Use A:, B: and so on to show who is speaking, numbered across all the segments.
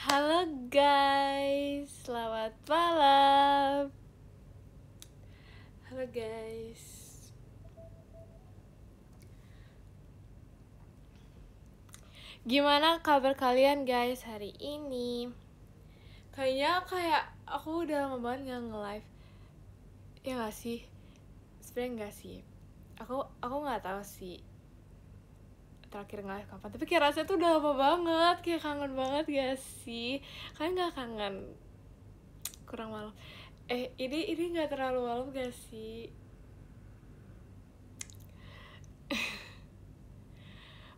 A: Halo guys, selamat malam. Halo guys. Gimana kabar kalian guys hari ini? Kayaknya aku udah lama banget gak nge-live. Ya gak sih? Sebenernya gak sih. Aku gak tahu sih terakhir nge-live kapan. Tapi kayak rasanya tuh udah lama banget. Kayak kangen banget gak sih? Kalian gak kangen? Kurang malam. Ini gak terlalu malam gak sih?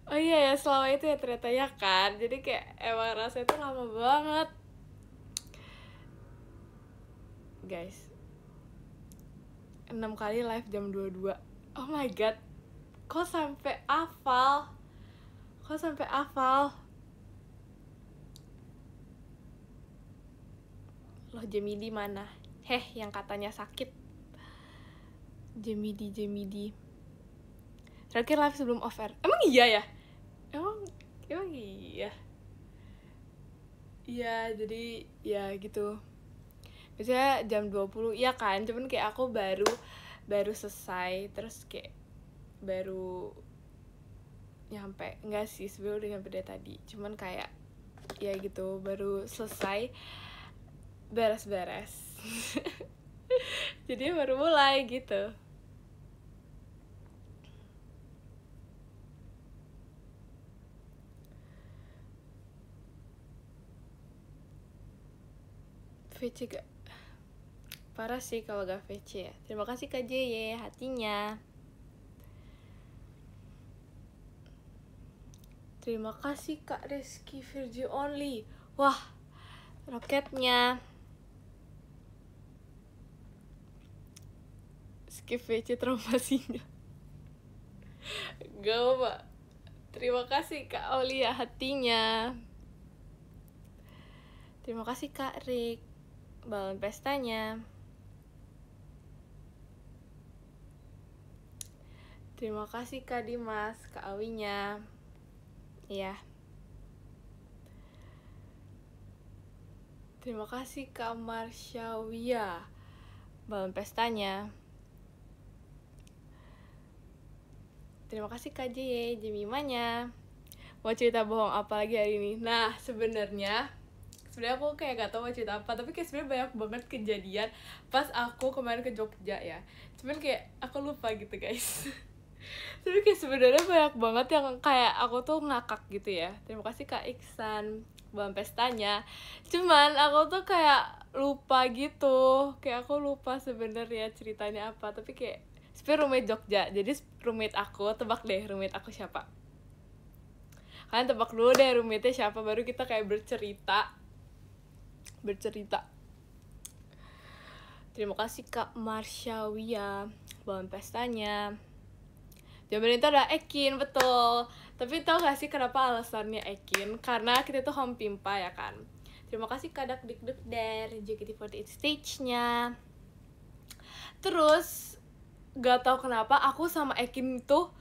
A: Oh iya ya, selama itu ya ternyata ya kan. Jadi kayak emang rasanya tuh lama banget. Guys, 6 kali live jam 22. Oh my god. Kok sampai hafal? Loh, Jemidi mana? Yang katanya sakit. Jemidi. Terakhir live sebelum off air. Emang iya ya? Emang iya. Iya, jadi ya gitu. Biasanya jam 20, iya kan? Cuman kayak aku baru selesai, terus kayak baru nyampe. Enggak sih, sebenarnya udah nyampe dari tadi. Cuman kayak ya gitu, baru selesai beres-beres. Jadi baru mulai gitu. VC gak? Parah sih kalau gak VC ya. Terima kasih Kak JY hatinya. Terima kasih Kak Rizky Virgin Only. Wah, roketnya. Skip VC traumasinya. Gak apa. Terima kasih Kak Aulia hatinya. Terima kasih Kak Rick. Balon pestanya. Terima kasih Kak Dimas, Kak Awinya. Iya. Terima kasih Kak Marsyawia. Balon pestanya. Terima kasih Kak J, Jemimanya. Mau cerita bohong apa lagi hari ini? Nah, sebenarnya aku kayak gak tau mau cerita apa, tapi kayak sebenarnya banyak banget kejadian pas aku kemarin ke Jogja ya. Cuman kayak aku lupa gitu guys. Tapi kayak sebenarnya banyak banget yang kayak aku tuh ngakak gitu ya. Terima kasih Kak Iksan, Bang pestanya. Cuman aku tuh kayak lupa gitu. Kayak aku lupa sebenarnya ceritanya apa. Tapi kayak sebenarnya roommate Jogja. Jadi roommate aku, tebak deh roommate aku siapa. Kalian tebak dulu deh roommate-nya siapa, baru kita kayak bercerita. Terima kasih Kak Marsyawia, Bang pestanya. Jawaban itu ada Ekin, betul. Tapi tau gak sih kenapa alasannya Ekin? Karena kita tuh home pimpa ya kan. Terima kasih Kak Dik dari JKT48 stage-nya. Terus gak tau kenapa aku sama Ekin tuh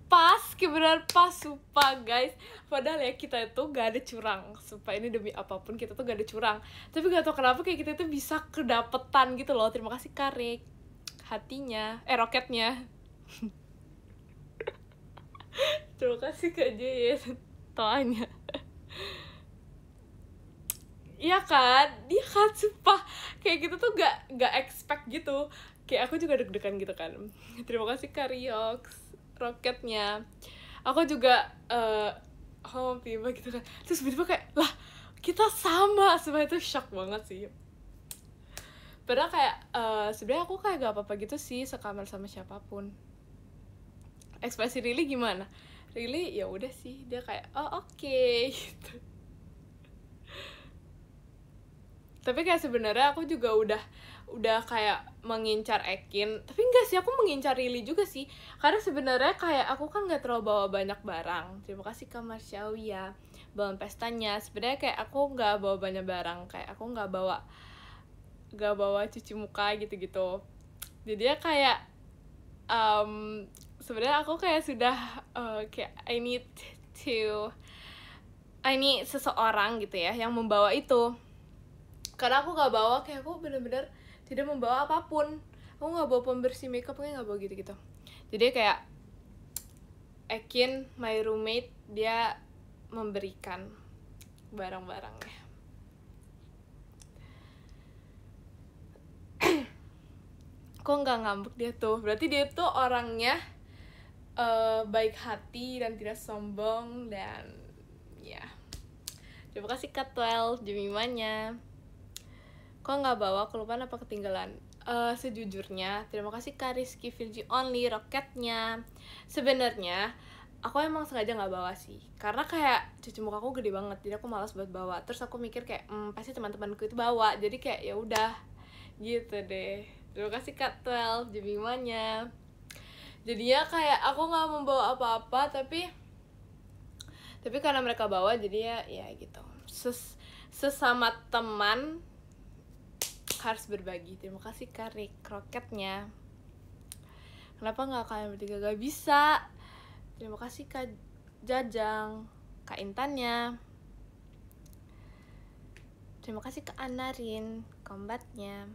A: pas, kayak beneran pas, sumpah guys. Padahal ya kita itu gak ada curang, sumpah ini demi apapun kita tuh gak ada curang. Tapi gak tau kenapa kayak kita tuh bisa kedapetan gitu loh. Terima kasih Karik hatinya, roketnya. Terima kasih Kak Jayes toanya. Iya kan, dia kan sumpah kayak gitu tuh gak expect gitu. Kayak aku juga deg-degan gitu kan. Terima kasih Kak Riox, roketnya. Aku juga home tiba gitu kan. Terus tiba-tiba kayak lah kita sama, sebenarnya itu shock banget sih. Padahal kayak sebenarnya aku kayak gak apa-apa gitu sih sekamar sama siapapun. Ekspresi Rili gimana? Rili ya udah sih, dia kayak oh oke gitu. Tapi kayak sebenarnya aku juga udah kayak mengincar Ekin, tapi enggak sih, aku mengincar Rili juga sih, karena sebenarnya kayak aku kan nggak terlalu bawa banyak barang. Terima kasih Kak Marsyawia, balon pestanya. Sebenarnya kayak aku nggak bawa banyak barang, kayak aku nggak bawa cuci muka gitu-gitu. Jadi ya kayak sebenarnya aku kayak sudah kayak I need to ini seseorang gitu ya yang membawa itu. Karena aku gak bawa, kayak aku bener-bener tidak membawa apapun. Aku gak bawa pembersih makeup, kayak gak bawa gitu-gitu. Jadi kayak Ekin, my roommate, dia memberikan barang-barangnya. Kok gak ngambek dia tuh? Berarti dia tuh orangnya baik hati dan tidak sombong. Dan ya, terima kasih Kak 12 Jemimanya. Kok nggak bawa, kelupaan apa ketinggalan? Sejujurnya, terima kasih Kak Rizky Virgi Only, roketnya. Sebenarnya, aku emang sengaja nggak bawa sih. Karena kayak cuci muka aku gede banget, jadi aku malas buat bawa. Terus aku mikir kayak, pasti teman-temanku itu bawa. Jadi kayak ya udah, gitu deh. Terima kasih Kak 12 Jemimanya. Jadinya kayak aku nggak membawa apa-apa, tapi karena mereka bawa, jadi ya gitu. Sesama teman harus berbagi. Terima kasih Kak Rick roketnya. Kenapa nggak kalian bertiga? Gak bisa. Terima kasih Kak Jajang, Kak Intannya. Terima kasih Kak Anarin kombatnya.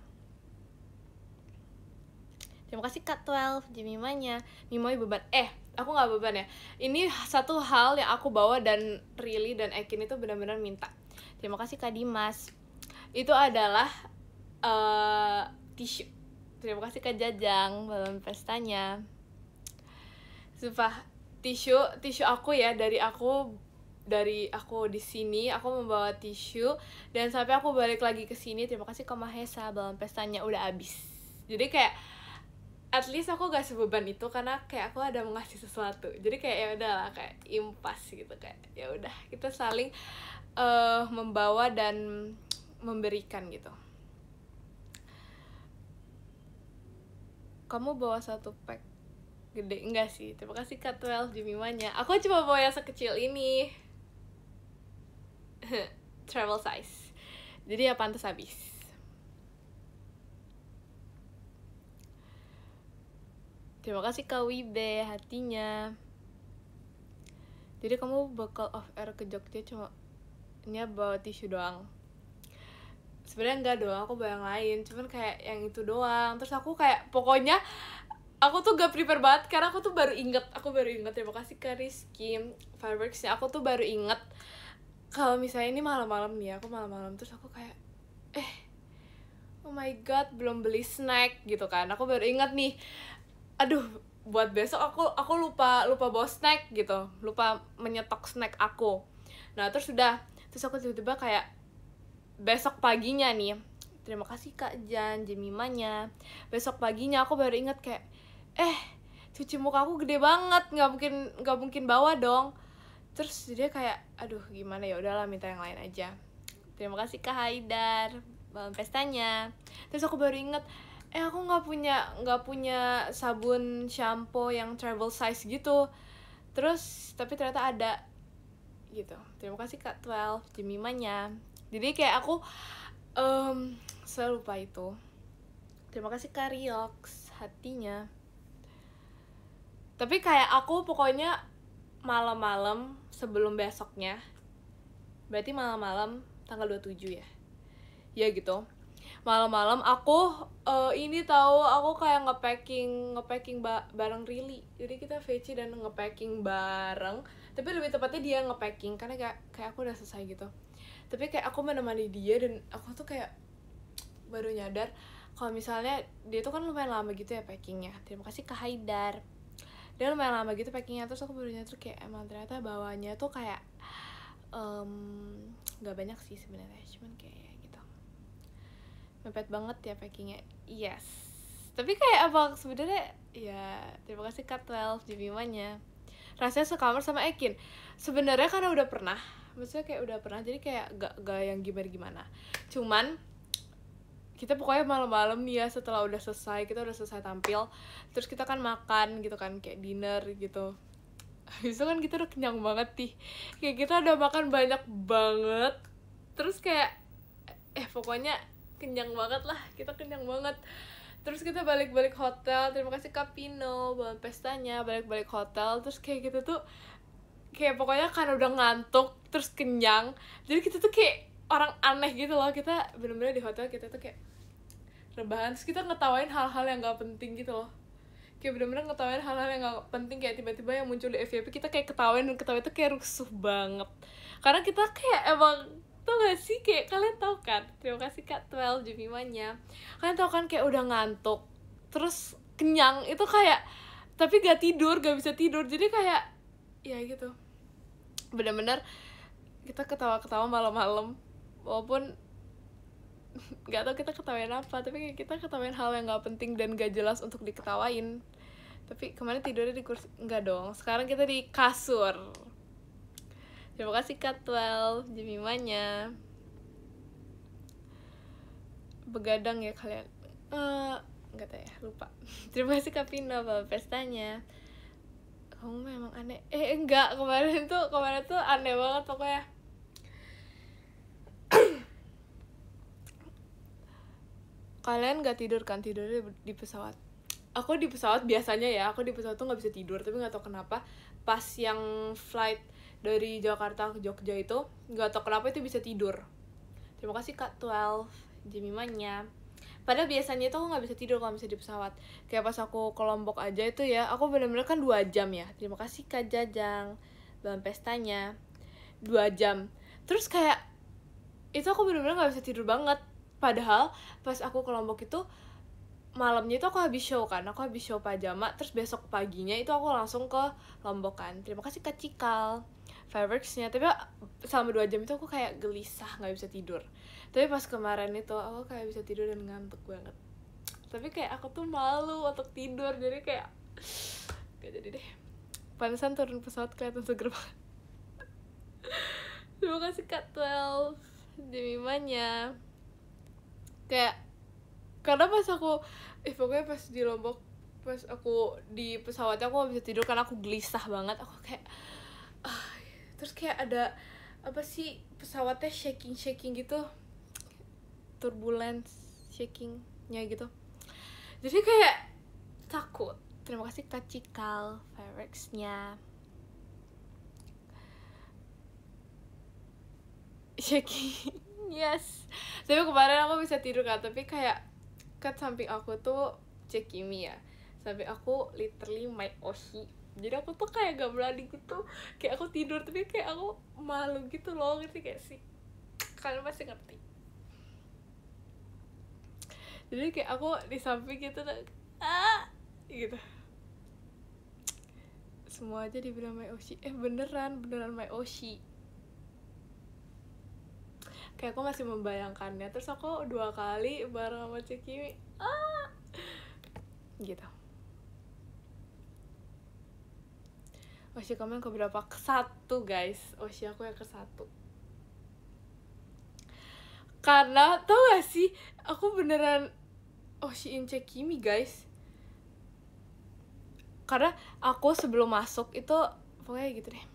A: Terima kasih Kak 12 Jemimanya. Mimoy beban. Aku nggak beban ya. Ini satu hal yang aku bawa dan Rili dan Ekin itu benar-benar minta. Terima kasih Kak Dimas. Itu adalah tisu. Terima kasih Kak Jajang, balon pestanya. Sumpah, tisu aku ya, dari aku di sini aku membawa tisu dan sampai aku balik lagi ke sini. Terima kasih Kak Mahesa, balon pestanya udah habis. Jadi kayak at least aku gak sebeban itu karena kayak aku ada mengasih sesuatu. Jadi kayak ya udahlah, kayak impas gitu, kayak ya udah kita saling membawa dan memberikan gitu. Kamu bawa satu pack gede? Enggak sih, terima kasih Kak 12 Jemimanya. Aku cuma bawa yang sekecil ini. Travel size. Jadi ya pantas habis. Terima kasih Kak Wibe, hatinya. Jadi kamu bakal off air ke Jogja cuma ini bawa tisu doang? Sebenarnya enggak doang, aku bawa yang lain, cuman kayak yang itu doang. Terus aku kayak pokoknya aku tuh gak prepare banget karena aku tuh baru inget. Terima kasih Kak Rizky Fireworks ya. Aku tuh baru inget kalau misalnya ini malam-malam nih, aku malam-malam terus aku kayak oh my god, belum beli snack gitu kan. Aku baru inget nih, aduh, buat besok aku lupa bawa snack gitu, lupa menyetok snack aku. Nah terus aku tiba-tiba kayak besok paginya nih, terima kasih Kak Jan Jemimanya, besok paginya aku baru inget kayak cuci muka aku gede banget, nggak mungkin bawa dong. Terus dia kayak aduh gimana, ya udahlah minta yang lain aja. Terima kasih Kak Haidar, balon pestanya. Terus aku baru inget aku nggak punya sabun shampoo yang travel size gitu. Terus tapi ternyata ada gitu. Terima kasih Kak 12 Jemimanya. Jadi kayak aku selalu lupa itu. Terima kasih Kak Riox, hatinya. Tapi kayak aku pokoknya malam-malam sebelum besoknya, berarti malam-malam tanggal 27 ya. Ya gitu. Malam-malam aku ini tahu, aku kayak ngepacking bareng Rili. Jadi kita VC dan ngepacking bareng. Tapi lebih tepatnya dia ngepacking karena kayak aku udah selesai gitu. Tapi kayak aku menemani dia dan aku tuh kayak baru nyadar kalau misalnya dia tuh kan lumayan lama gitu ya packingnya. Terima kasih Kak Haidar. Dia lumayan lama gitu packingnya, terus aku baru nyadar kayak emang ternyata bawahnya tuh kayak nggak banyak sih sebenarnya, cuman kayak gitu mepet banget ya packingnya. Yes, tapi kayak apa sebenarnya ya. Terima kasih Kak 12 Jemimanya. Rasanya sekamar sama Ekin sebenarnya karena udah pernah, maksudnya kayak udah pernah, jadi kayak gak yang gimana cuman kita pokoknya malam-malam nih ya, setelah kita udah selesai tampil, terus kita kan makan gitu kan, kayak dinner gitu. Habis itu kan kita udah kenyang banget nih, kayak kita udah makan banyak banget, terus kayak pokoknya kenyang banget lah, kita kenyang banget. Terus kita balik hotel. Terima kasih Kak Pino, balon pestanya, balik hotel. Terus kayak gitu tuh kayak pokoknya karena udah ngantuk terus kenyang, jadi kita tuh kayak orang aneh gitu loh. Kita bener-bener di hotel kita tuh kayak rebahan, terus kita ngetawain hal-hal yang gak penting gitu loh, kayak bener-bener ngetawain hal-hal yang gak penting, kayak tiba-tiba yang muncul di FYP kita kayak ketawain, dan ketawa itu kayak rusuh banget karena kita kayak emang, tau gak sih, kayak kalian tau kan, terima kasih Kak 12 Jemimanya, kalian tau kan kayak udah ngantuk terus kenyang itu kayak, tapi gak tidur, gak bisa tidur, jadi kayak ya gitu, bener-bener kita ketawa-ketawa malam-malam, walaupun gak tau kita ketawain apa, tapi kayak kita ketawain hal yang gak penting dan gak jelas untuk diketawain. Tapi kemarin tidurnya di kursi, enggak dong, sekarang kita di kasur. Terima kasih Kak 12 Jemimanya. Begadang ya kalian, nggak tahu ya, lupa. Terima kasih Kak Pino bawa pestanya. Kamu memang aneh. Enggak, kemarin tuh aneh banget pokoknya. Kalian gak tidur kan, tidurnya di pesawat. Aku di pesawat biasanya ya, aku di pesawat tuh gak bisa tidur, tapi gak tau kenapa pas yang flight dari Jakarta ke Jogja itu gak tau kenapa itu bisa tidur. Terima kasih Kak 12 Jemimanya. Padahal biasanya itu aku gak bisa tidur kalau misalnya di pesawat. Kayak pas aku ke Lombok aja itu ya, aku bener-bener kan 2 jam ya. Terima kasih Kak Jajang dalam pestanya 2 jam. Terus kayak itu aku bener-bener gak bisa tidur banget. Padahal pas aku ke Lombok itu malamnya itu aku habis show kan, aku habis show pajama, terus besok paginya itu aku langsung ke Lombok kan. Terima kasih Kak Cikal fireworksnya. Tapi selama 2 jam itu aku kayak gelisah, gak bisa tidur. Tapi pas kemarin itu aku kayak bisa tidur dan ngantuk banget. Tapi kayak aku tuh malu untuk tidur, jadi kayak gak jadi deh. Pantesan turun pesawat kelihatan seger banget. Terima kasih Kak 12 Jemimanya. Kayak karena pas aku pokoknya pas di Lombok, pas aku di pesawatnya aku gak bisa tidur karena aku gelisah banget. Aku kayak terus kayak ada apa sih, pesawatnya shaking gitu, turbulence shakingnya gitu, jadi kayak takut. Terima kasih Kak Cikal fireworksnya. Shaking yes. Tapi kemarin aku bisa tidur kan, tapi kayak kan samping aku tuh Cekimi ya, samping aku literally my Oshi, jadi aku tuh kayak gak berani gitu, kayak aku tidur tapi kayak aku malu gitu loh, ngerti gak sih? Kalian pasti ngerti. Jadi kayak aku di samping gitu gitu, semua aja dibilang my Oshi. Beneran my Oshi. Kayak aku masih membayangkannya, terus aku 2 kali bareng sama Cikimi gitu. Oshi kamu yang keberapa? Ke-1 guys, Oshi aku yang ke-1. Karena tau gak sih, aku beneran Oshiin Cikimi guys. Karena aku sebelum masuk itu pokoknya gitu deh.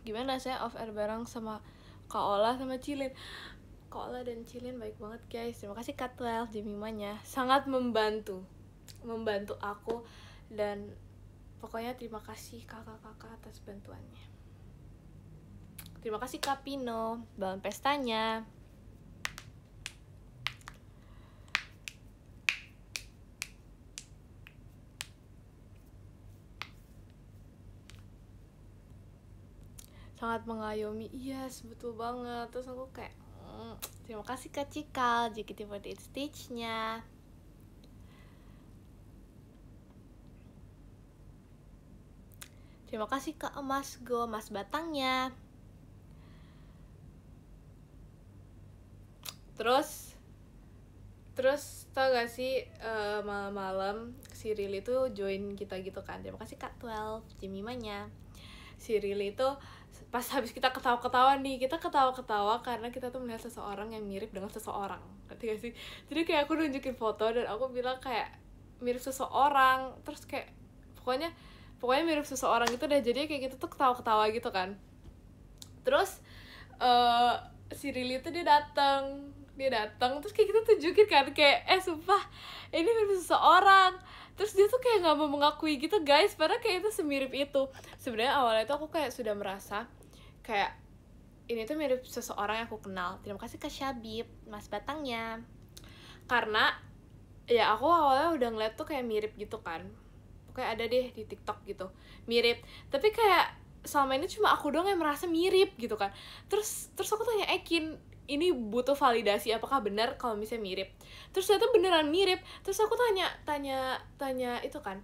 A: Gimana saya off air bareng sama Kak Ola sama Cilin. Kak Ola dan Cilin baik banget guys. Terima kasih Kak 12 Jemimanya, sangat membantu aku, dan pokoknya terima kasih kakak-kakak atas bantuannya. Terima kasih Kak Pino dalam pestanya. Sangat mengayomi, yes, betul banget. Terus aku kayak terima kasih Kak Cikal JKT48 stage-nya. Terima kasih Kak Mas Go, Mas Batangnya. Terus tau gak sih, malam-malam si Rili tuh join kita gitu kan. Terima kasih Kak 12 Jemimanya. Si Rili tuh pas habis kita ketawa-ketawa nih, kita ketawa-ketawa karena kita tuh melihat seseorang yang mirip dengan seseorang, ngerti gak sih? Jadi kayak aku nunjukin foto dan aku bilang kayak mirip seseorang, terus kayak pokoknya mirip seseorang gitu deh. Jadi kayak kita tuh ketawa-ketawa gitu kan. Terus si Rili tuh dia datang dia datang terus kayak kita tunjukin kan kayak sumpah ini mirip seseorang, terus dia tuh kayak nggak mau mengakui gitu guys, padahal kayak itu semirip itu. Sebenarnya awalnya tuh aku kayak sudah merasa kayak ini tuh mirip seseorang yang aku kenal. Terima kasih Kak Syabib, Mas Batangnya. Karena ya aku awalnya udah ngeliat tuh kayak mirip gitu kan, kayak ada deh di TikTok gitu mirip, tapi kayak selama ini cuma aku doang yang merasa mirip gitu kan. Terus aku tanya Ekin, ini butuh validasi apakah benar kalau misalnya mirip, terus ternyata beneran mirip. Terus aku tanya itu kan,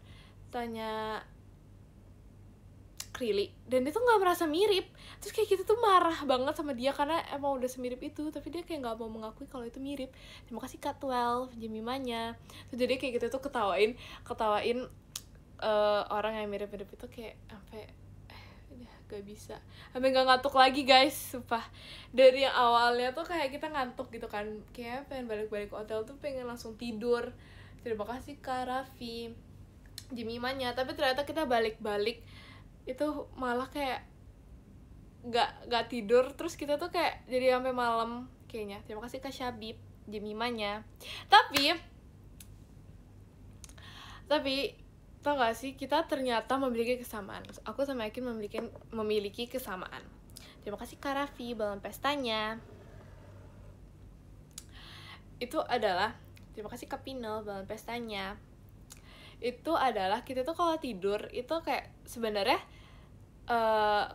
A: tanya Krili, dan dia tuh nggak merasa mirip. Terus kayak kita tuh marah banget sama dia karena emang udah semirip itu, tapi dia kayak nggak mau mengakui kalau itu mirip. Terima kasih Kak 12 Jemimanya. Terus jadi kayak kita tuh ketawain orang yang mirip-mirip itu kayak sampai udah gak bisa, sampai nggak ngantuk lagi guys, sumpah. Dari yang awalnya tuh kayak kita ngantuk gitu kan, kayak pengen balik-balik ke hotel tuh pengen langsung tidur. Terima kasih Kak Raffi Jemimanya. Tapi ternyata kita balik-balik itu malah kayak nggak tidur, terus kita tuh kayak jadi sampai malam kayaknya. Terima kasih Kak Syabib Jemimanya. Tapi tau gak sih, kita ternyata memiliki kesamaan. Aku sama Ekin memiliki kesamaan. Terima kasih Kak Raffi balon pestanya. Itu adalah terima kasih Kak Pino balon pestanya. Itu adalah kita tuh kalau tidur itu kayak sebenarnya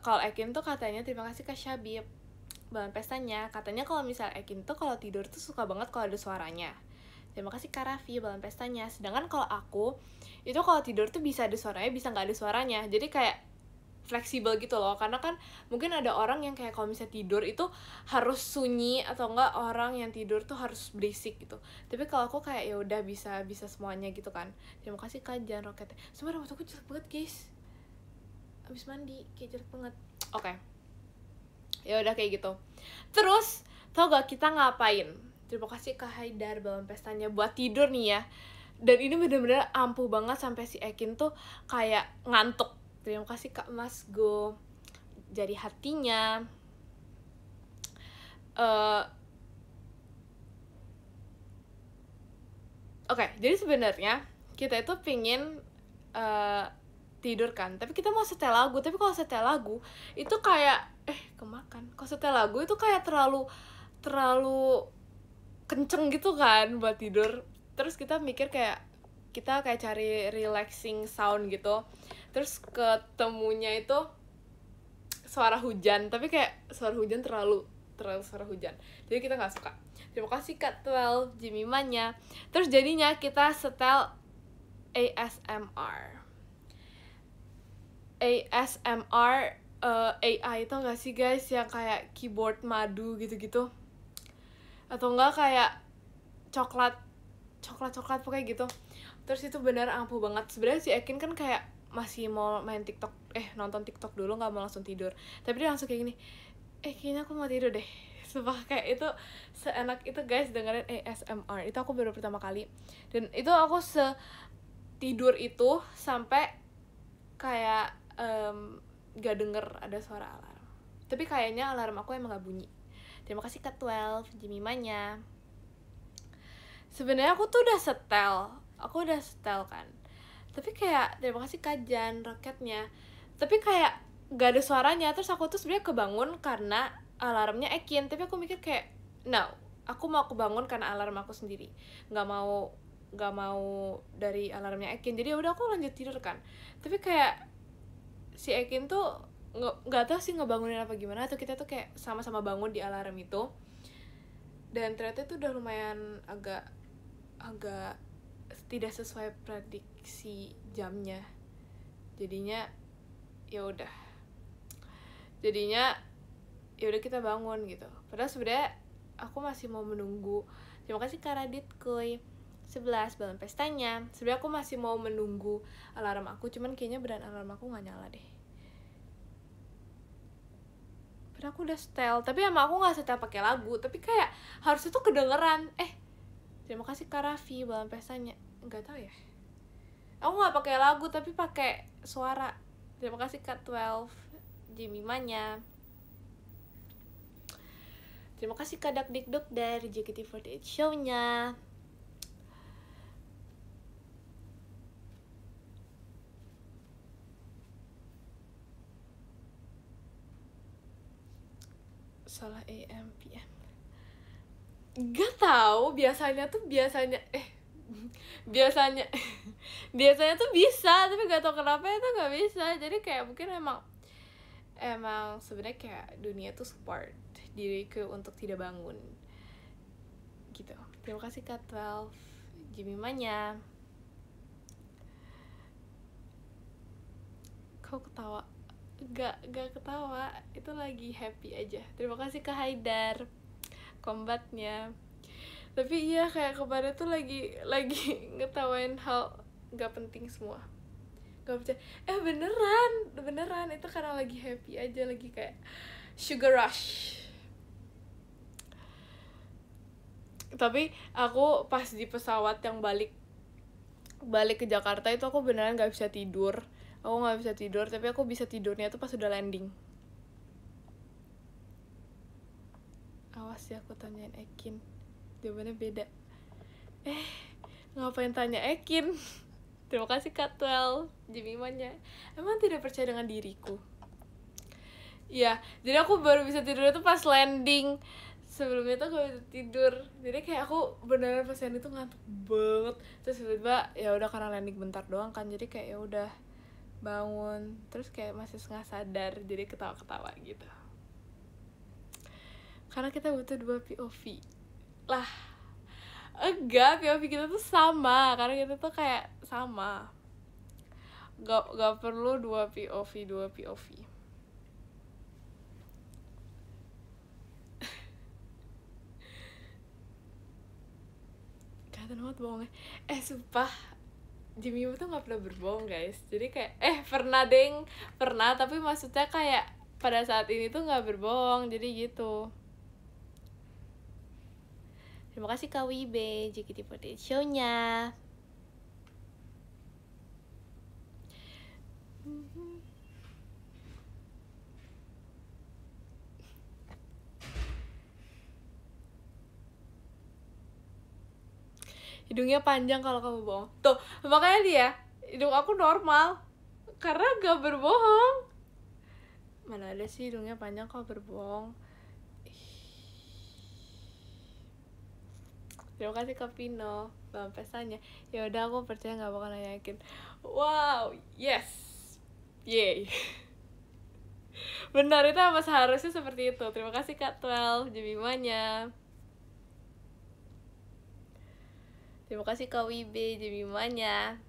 A: kalau Ekin tuh katanya terima kasih Kak Syabib balon pestanya, katanya kalau misal Ekin tuh kalau tidur tuh suka banget kalau ada suaranya. Terima kasih Kak Raffi balon pestanya. Sedangkan kalau aku itu kalau tidur tuh bisa ada suaranya, bisa nggak ada suaranya. Jadi kayak fleksibel gitu loh, karena kan mungkin ada orang yang kayak kalau misalnya tidur itu harus sunyi, atau enggak orang yang tidur tuh harus berisik gitu. Tapi kalau aku kayak ya udah bisa semuanya gitu kan. Terima kasih Kak Jan Roket. Sebenarnya rambut aku jelek banget guys, abis mandi kayak jelek banget. Oke. Ya udah kayak gitu. Terus tau gak kita ngapain? Terima kasih Kak Haidar balon pestanya buat tidur nih ya. Dan ini bener-bener ampuh banget sampai si Ekin tuh kayak ngantuk. Terima kasih Kak Mas Go jadi hatinya. Oke, jadi sebenarnya kita itu pingin tidur kan, tapi kita mau setel lagu. Tapi kalau setel lagu itu kayak kemakan. Kalau setel lagu itu kayak terlalu kenceng gitu kan buat tidur. Terus kita mikir kayak kita kayak cari relaxing sound gitu, terus ketemunya itu suara hujan, tapi kayak suara hujan terlalu suara hujan, jadi kita nggak suka. Terima kasih Kak 12 Jemimanya. Terus jadinya kita setel ASMR AI itu nggak sih guys, yang kayak keyboard madu gitu-gitu, atau enggak kayak coklat pokoknya gitu. Terus itu benar ampuh banget. Sebenarnya si Ekin kan kayak masih mau main TikTok, nonton TikTok dulu, nggak mau langsung tidur. Tapi dia langsung kayak gini, kayaknya aku mau tidur deh. Sumpah kayak itu seenak itu guys dengerin ASMR. Itu aku baru pertama kali, dan itu aku tidur itu sampai kayak gak denger ada suara alarm. Tapi kayaknya alarm aku emang gak bunyi. Terima kasih Kak 12 Jemimanya. Sebenarnya aku tuh udah setel kan, tapi kayak terima kasih Kak Jan Roketnya, tapi kayak gak ada suaranya. Terus aku tuh sebenarnya kebangun karena alarmnya Ekin, tapi aku mikir kayak no, aku mau kebangun karena alarm aku sendiri, nggak mau dari alarmnya Ekin. Jadi udah aku lanjut tidur kan. Tapi kayak si Ekin tuh nggak tahu sih ngebangunin apa gimana, atau kita tuh kayak sama-sama bangun di alarm itu. Dan ternyata itu udah lumayan agak tidak sesuai prediksi jamnya. Jadinya ya udah kita bangun gitu. Padahal sebenarnya aku masih mau menunggu. Terima kasih Kak Radit Kuy 11 balon pestanya. Sebenarnya aku masih mau menunggu alarm aku, cuman kayaknya beneran alarm aku nggak nyala deh. Padahal aku udah setel, tapi emang aku nggak setel pakai lagu, tapi kayak harusnya tuh kedengeran. Terima kasih Kak Raffi balon pestanya. Nggak tahu ya, aku nggak pakai lagu tapi pakai suara. Terima kasih Kak 12 Jemimanya. Terima kasih Kak Dakdikduk dari JKT48 show-nya. Salah AM PM. Gak tahu, biasanya biasanya biasanya tuh bisa, tapi gak tahu kenapa itu gak bisa. Jadi kayak mungkin emang sebenarnya kayak dunia tuh support diriku untuk tidak bangun gitu. Terima kasih Kak 12 Jimmy Manya. Kau ketawa? Gak ketawa, itu lagi happy aja. Terima kasih Kak Haidar kombatnya. Tapi iya, kayak kemarin tuh lagi ngetawain hal gak penting semua. Gak percaya. Beneran itu karena lagi happy aja, lagi kayak sugar rush. Tapi aku pas di pesawat yang balik ke Jakarta itu aku beneran gak bisa tidur. Aku gak bisa tidur, tapi aku bisa tidurnya tuh pas udah landing. Awas ya, aku tanyain Ekin, jawabannya beda. Ngapain tanya Ekin? Terima kasih Kak 12 Jimmy Manya. Emang tidak percaya dengan diriku? Iya, jadi aku baru bisa tidur itu pas landing. Sebelumnya tuh gak bisa tidur. Jadi kayak aku beneran pas landing tuh ngantuk banget. Terus tiba-tiba ya udah, karena landing bentar doang kan, jadi kayak ya udah bangun. Terus kayak masih setengah sadar, jadi ketawa-ketawa gitu. Karena kita butuh 2 POV. Lah, enggak, POV kita tuh sama. Karena kita tuh kayak sama. Gak perlu 2 POV. Kelihatan banget bohongnya. Sumpah, Jimmy tuh gak pernah berbohong guys. Jadi kayak pernah, tapi maksudnya kayak pada saat ini tuh gak berbohong. Jadi gitu. Terima kasih Kak Wibe JKT48 show-nya. Hidungnya panjang kalau kamu bohong. Tuh, makanya dia, hidung aku normal karena gak berbohong. Mana ada sih hidungnya panjang kalau berbohong. Terima kasih Kak Pino Bang pesannya. Ya udah, aku percaya gak bakal yakin. Wow, yes, yay. Benar, itu apa seharusnya seperti itu. Terima kasih Kak 12 Jemimanya. Terima kasih Kak Wibe Jemimanya.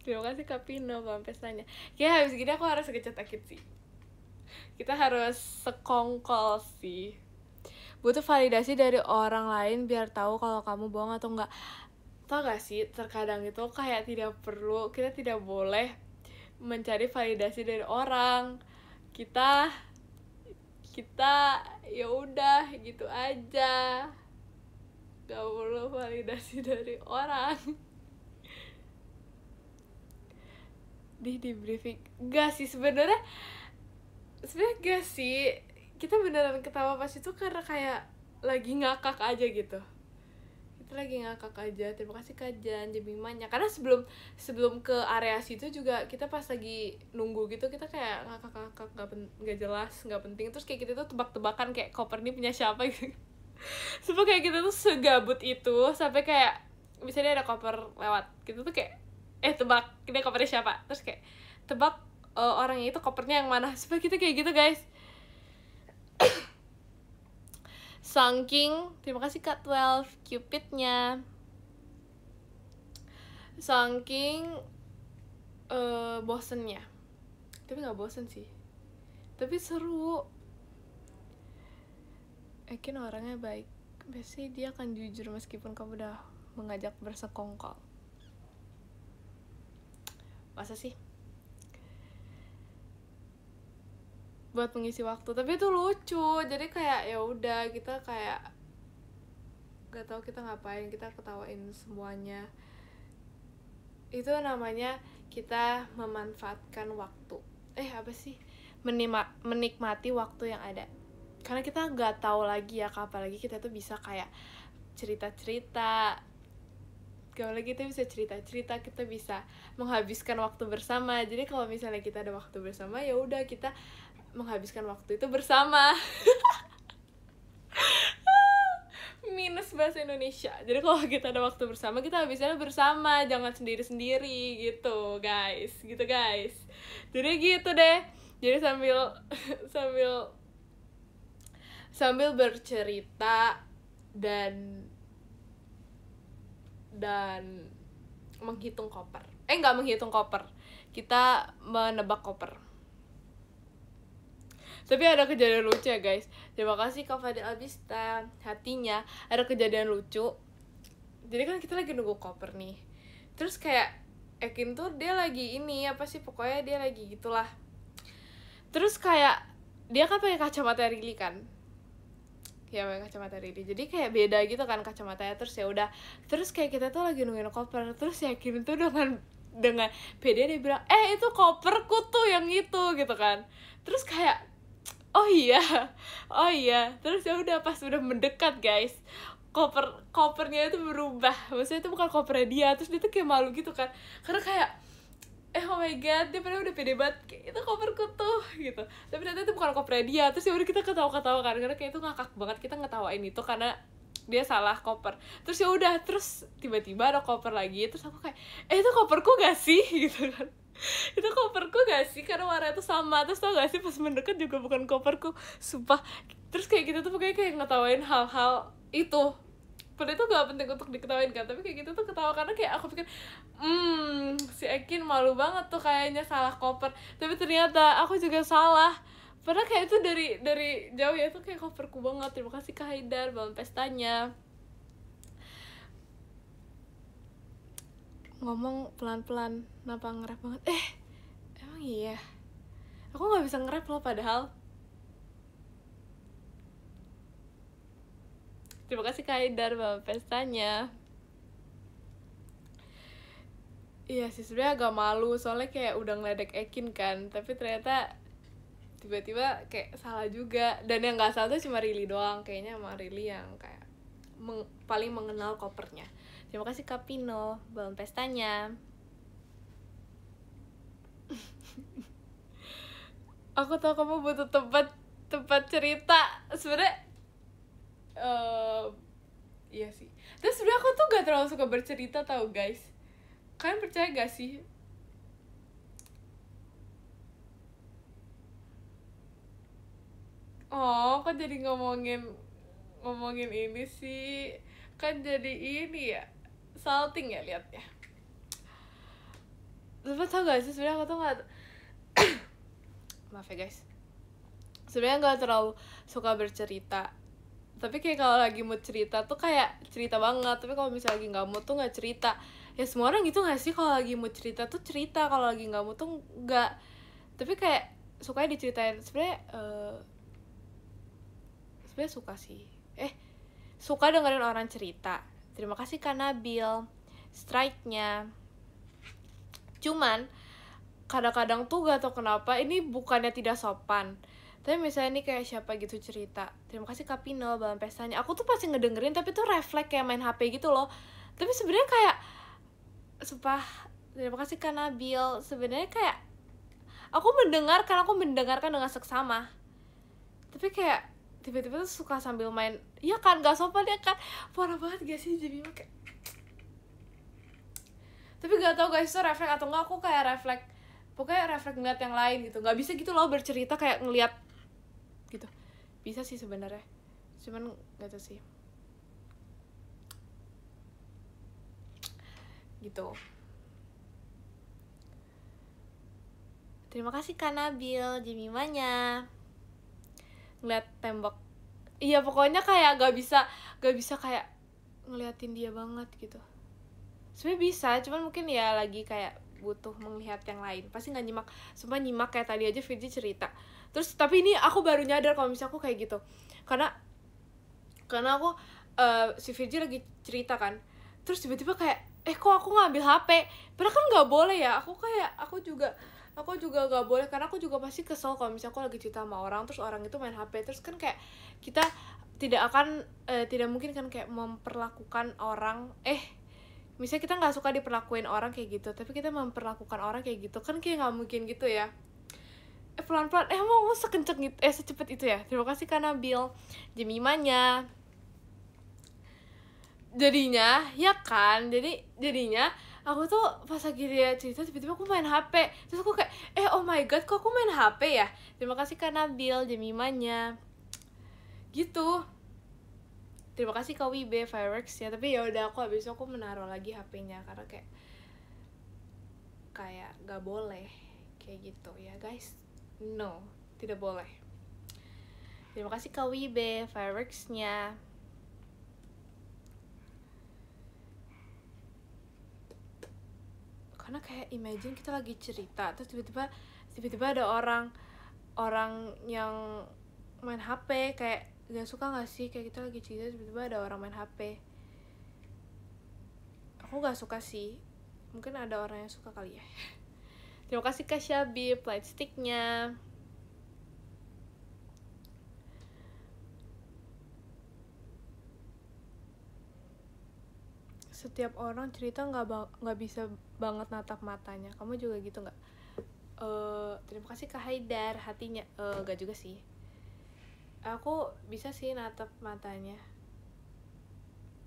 A: Terima kasih Kak Pino Bang pesannya. Ya habis gini aku harus ngechat Akit sih. Kita harus sekongkol sih. Butuh validasi dari orang lain biar tahu kalau kamu bohong atau enggak. Tau gak sih, terkadang itu kayak kita tidak boleh mencari validasi dari orang. Kita ya udah gitu aja, gak perlu validasi dari orang. Di briefing gak sih sebenarnya gak sih, kita beneran ketawa pas itu karena kayak lagi ngakak aja gitu. Kita lagi ngakak aja. Terima kasih Kajan Jemimanya. Karena sebelum ke area situ juga kita pas lagi nunggu gitu, kita kayak ngakak gak jelas, gak penting. Terus kayak kita tuh tebak-tebakan kayak koper ini punya siapa gitu. Sampai kayak kita tuh segabut itu, sampai kayak misalnya ada koper lewat, kita tuh kayak tebak ini kopernya siapa. Terus kayak tebak orangnya itu kopernya yang mana. Supaya kita kayak gitu guys. Saking, terima kasih Kak 12 Cupidnya. Saking bosennya. Tapi gak bosen sih, tapi seru. Ekin orangnya baik. Biasanya dia akan jujur meskipun kamu udah mengajak bersekongkol. Masa sih? Buat mengisi waktu, tapi itu lucu. Jadi kayak ya udah, kita kayak gak tahu kita ngapain, kita ketawain semuanya. itu namanya kita memanfaatkan waktu. Apa sih? Menikmati waktu yang ada. Karena kita nggak tahu lagi ya, apalagi kita tuh bisa kayak cerita-cerita. Kalau kita bisa cerita-cerita, kita bisa menghabiskan waktu bersama. Jadi kalau misalnya kita ada waktu bersama, ya udah kita menghabiskan waktu itu bersama. Minus bahasa Indonesia. Jadi kalau kita ada waktu bersama, kita habisnya bersama, jangan sendiri-sendiri gitu guys. Jadi gitu deh. Jadi sambil bercerita dan menghitung koper. Nggak menghitung koper, kita menebak koper. Tapi ada kejadian lucu ya guys. Terima kasih Kak Fadil Albista. Hatinya ada kejadian lucu. Jadi kan kita lagi nunggu koper nih. Terus kayak Ekin tuh dia lagi ini apa sih, pokoknya dia lagi gitulah. Terus kayak dia kan pakai kacamata Rili kan. Ya pakai kacamata Rili. Jadi kayak beda gitu kan kacamatanya. Terus ya udah. Terus kayak kita tuh lagi nungguin koper. Terus Ekin tuh dengan pede dia bilang, itu koperku tuh yang itu gitu kan. Terus kayak oh iya, terus ya udah pas udah mendekat guys, kopernya itu berubah, maksudnya itu bukan kopernya dia, terus dia tuh kayak malu gitu kan, karena kayak oh my god, dia padahal udah pede banget, kayak itu koperku tuh gitu, tapi ternyata itu bukan kopernya dia. Terus ya udah kita ketawa-ketawa kan, karena kayak itu ngakak banget kita ngetawain itu karena dia salah koper. Terus ya udah, terus tiba-tiba ada koper lagi, terus aku kayak itu koperku gak sih gitu kan. Itu koperku gak sih, karena warna itu sama. Terus tau gak sih pas mendekat juga bukan koperku, sumpah. Terus kayak gitu tuh pokoknya kayak ngetawain hal-hal itu, padahal itu gak penting untuk diketawain kan, tapi kayak gitu tuh ketawa karena kayak aku pikir si Ekin malu banget tuh kayaknya salah koper, tapi ternyata aku juga salah. Padahal kayak itu dari jauh ya, itu kayak koperku banget. Terima kasih Kak Haidar, balon pestanya. Ngomong pelan-pelan, kenapa nge-rap banget? Emang iya, aku nggak bisa nge-rap loh padahal. Terima kasih Kak Haidar, balon pestanya. Iya sih, sebenarnya agak malu soalnya kayak udah ngeledek Ekin kan, tapi ternyata tiba-tiba kayak salah juga. Dan yang nggak salah tuh cuma Rili doang, kayaknya sama Rili yang kayak paling mengenal kopernya. Terima kasih Kak Pino, balon pestanya. Aku tahu kamu butuh tempat cerita. Sebenarnya iya sih. Terus sebenarnya aku tuh gak terlalu suka bercerita tau guys. Kalian percaya gak sih? Oh, kok jadi ngomongin ini sih? Kan jadi ini ya, salting ya liatnya. Tapi tau gak sih, sebenarnya aku tuh gak maaf ya guys, sebenarnya gak terlalu suka bercerita. Tapi kayak kalau lagi mood cerita tuh kayak cerita banget. Tapi kalau misalnya lagi gak mood tuh gak cerita. Ya semua orang gitu gak sih, kalau lagi mood cerita tuh cerita, kalau lagi gak mood tuh gak. Tapi kayak sukanya diceritain. Sebenarnya suka sih. Suka dengerin orang cerita. Terima kasih Kak Nabil strike-nya. Cuman kadang-kadang tuh gak tau kenapa, ini bukannya tidak sopan, tapi misalnya nih kayak siapa gitu cerita, terima kasih Kak Pino, balon pestanya, aku tuh pasti ngedengerin tapi tuh refleks kayak main HP gitu loh. Tapi sebenarnya kayak sumpah, terima kasih Kak Nabil, sebenarnya kayak aku mendengarkan dengan seksama, tapi kayak tiba-tiba tuh suka sambil main. Iya kan, gak sopan ya kan, parah banget gak sih jadi kayak. Tapi gak tau guys, itu refleks atau enggak, aku kayak refleks, pokoknya refleks ngeliat yang lain gitu. Gak bisa gitu loh bercerita kayak ngeliat gitu. Bisa sih sebenarnya, cuman gak tau sih gitu. Terima kasih Kak Nabil, Jemimanya ngeliat tembok. Iya pokoknya kayak gak bisa kayak ngeliatin dia banget gitu. Sebenarnya bisa, cuman mungkin ya lagi kayak butuh melihat yang lain. Pasti nggak nyimak, sumpah nyimak kayak tadi aja Virgi cerita. Terus tapi ini aku baru nyadar kalau misalnya aku kayak gitu, karena aku si Virgi lagi cerita kan, terus tiba-tiba kayak kok aku ngambil HP, padahal kan nggak boleh ya. Aku juga nggak boleh, karena aku juga pasti kesel kalau misalnya aku lagi cerita sama orang terus orang itu main HP. Terus kan kayak kita tidak mungkin kan kayak memperlakukan orang, misalnya kita nggak suka diperlakuin orang kayak gitu, tapi kita memperlakukan orang kayak gitu kan kayak nggak mungkin gitu ya. Pelan-pelan mau sekenceng gitu, secepat itu ya. Terima kasih Kak Nabil Jemimanya. Jadinya ya kan, jadinya aku tuh pas lagi dia cerita tiba-tiba aku main HP, terus aku kayak oh my god, kok aku main HP ya. Terima kasih Kak Nabil Jemimanya gitu. Terima kasih Kak Wibe Fireworks ya. Tapi ya udah, aku habis itu aku menaruh lagi HP-nya karena kayak gak boleh kayak gitu ya guys. No, tidak boleh. Terima kasih Kak Wibe Fireworks-nya. Karena kayak imagine kita lagi cerita terus tiba-tiba ada orang yang main HP, kayak gak suka gak sih kayak kita lagi cerita tiba-tiba ada orang main HP. Aku gak suka sih, mungkin ada orang yang suka kali ya. Terima kasih Kak Syabi light stick-nya. Setiap orang cerita nggak bisa banget natap matanya. Kamu juga gitu nggak? Terima kasih Kak Haidar hatinya. Gak juga sih. Aku bisa sih natap matanya.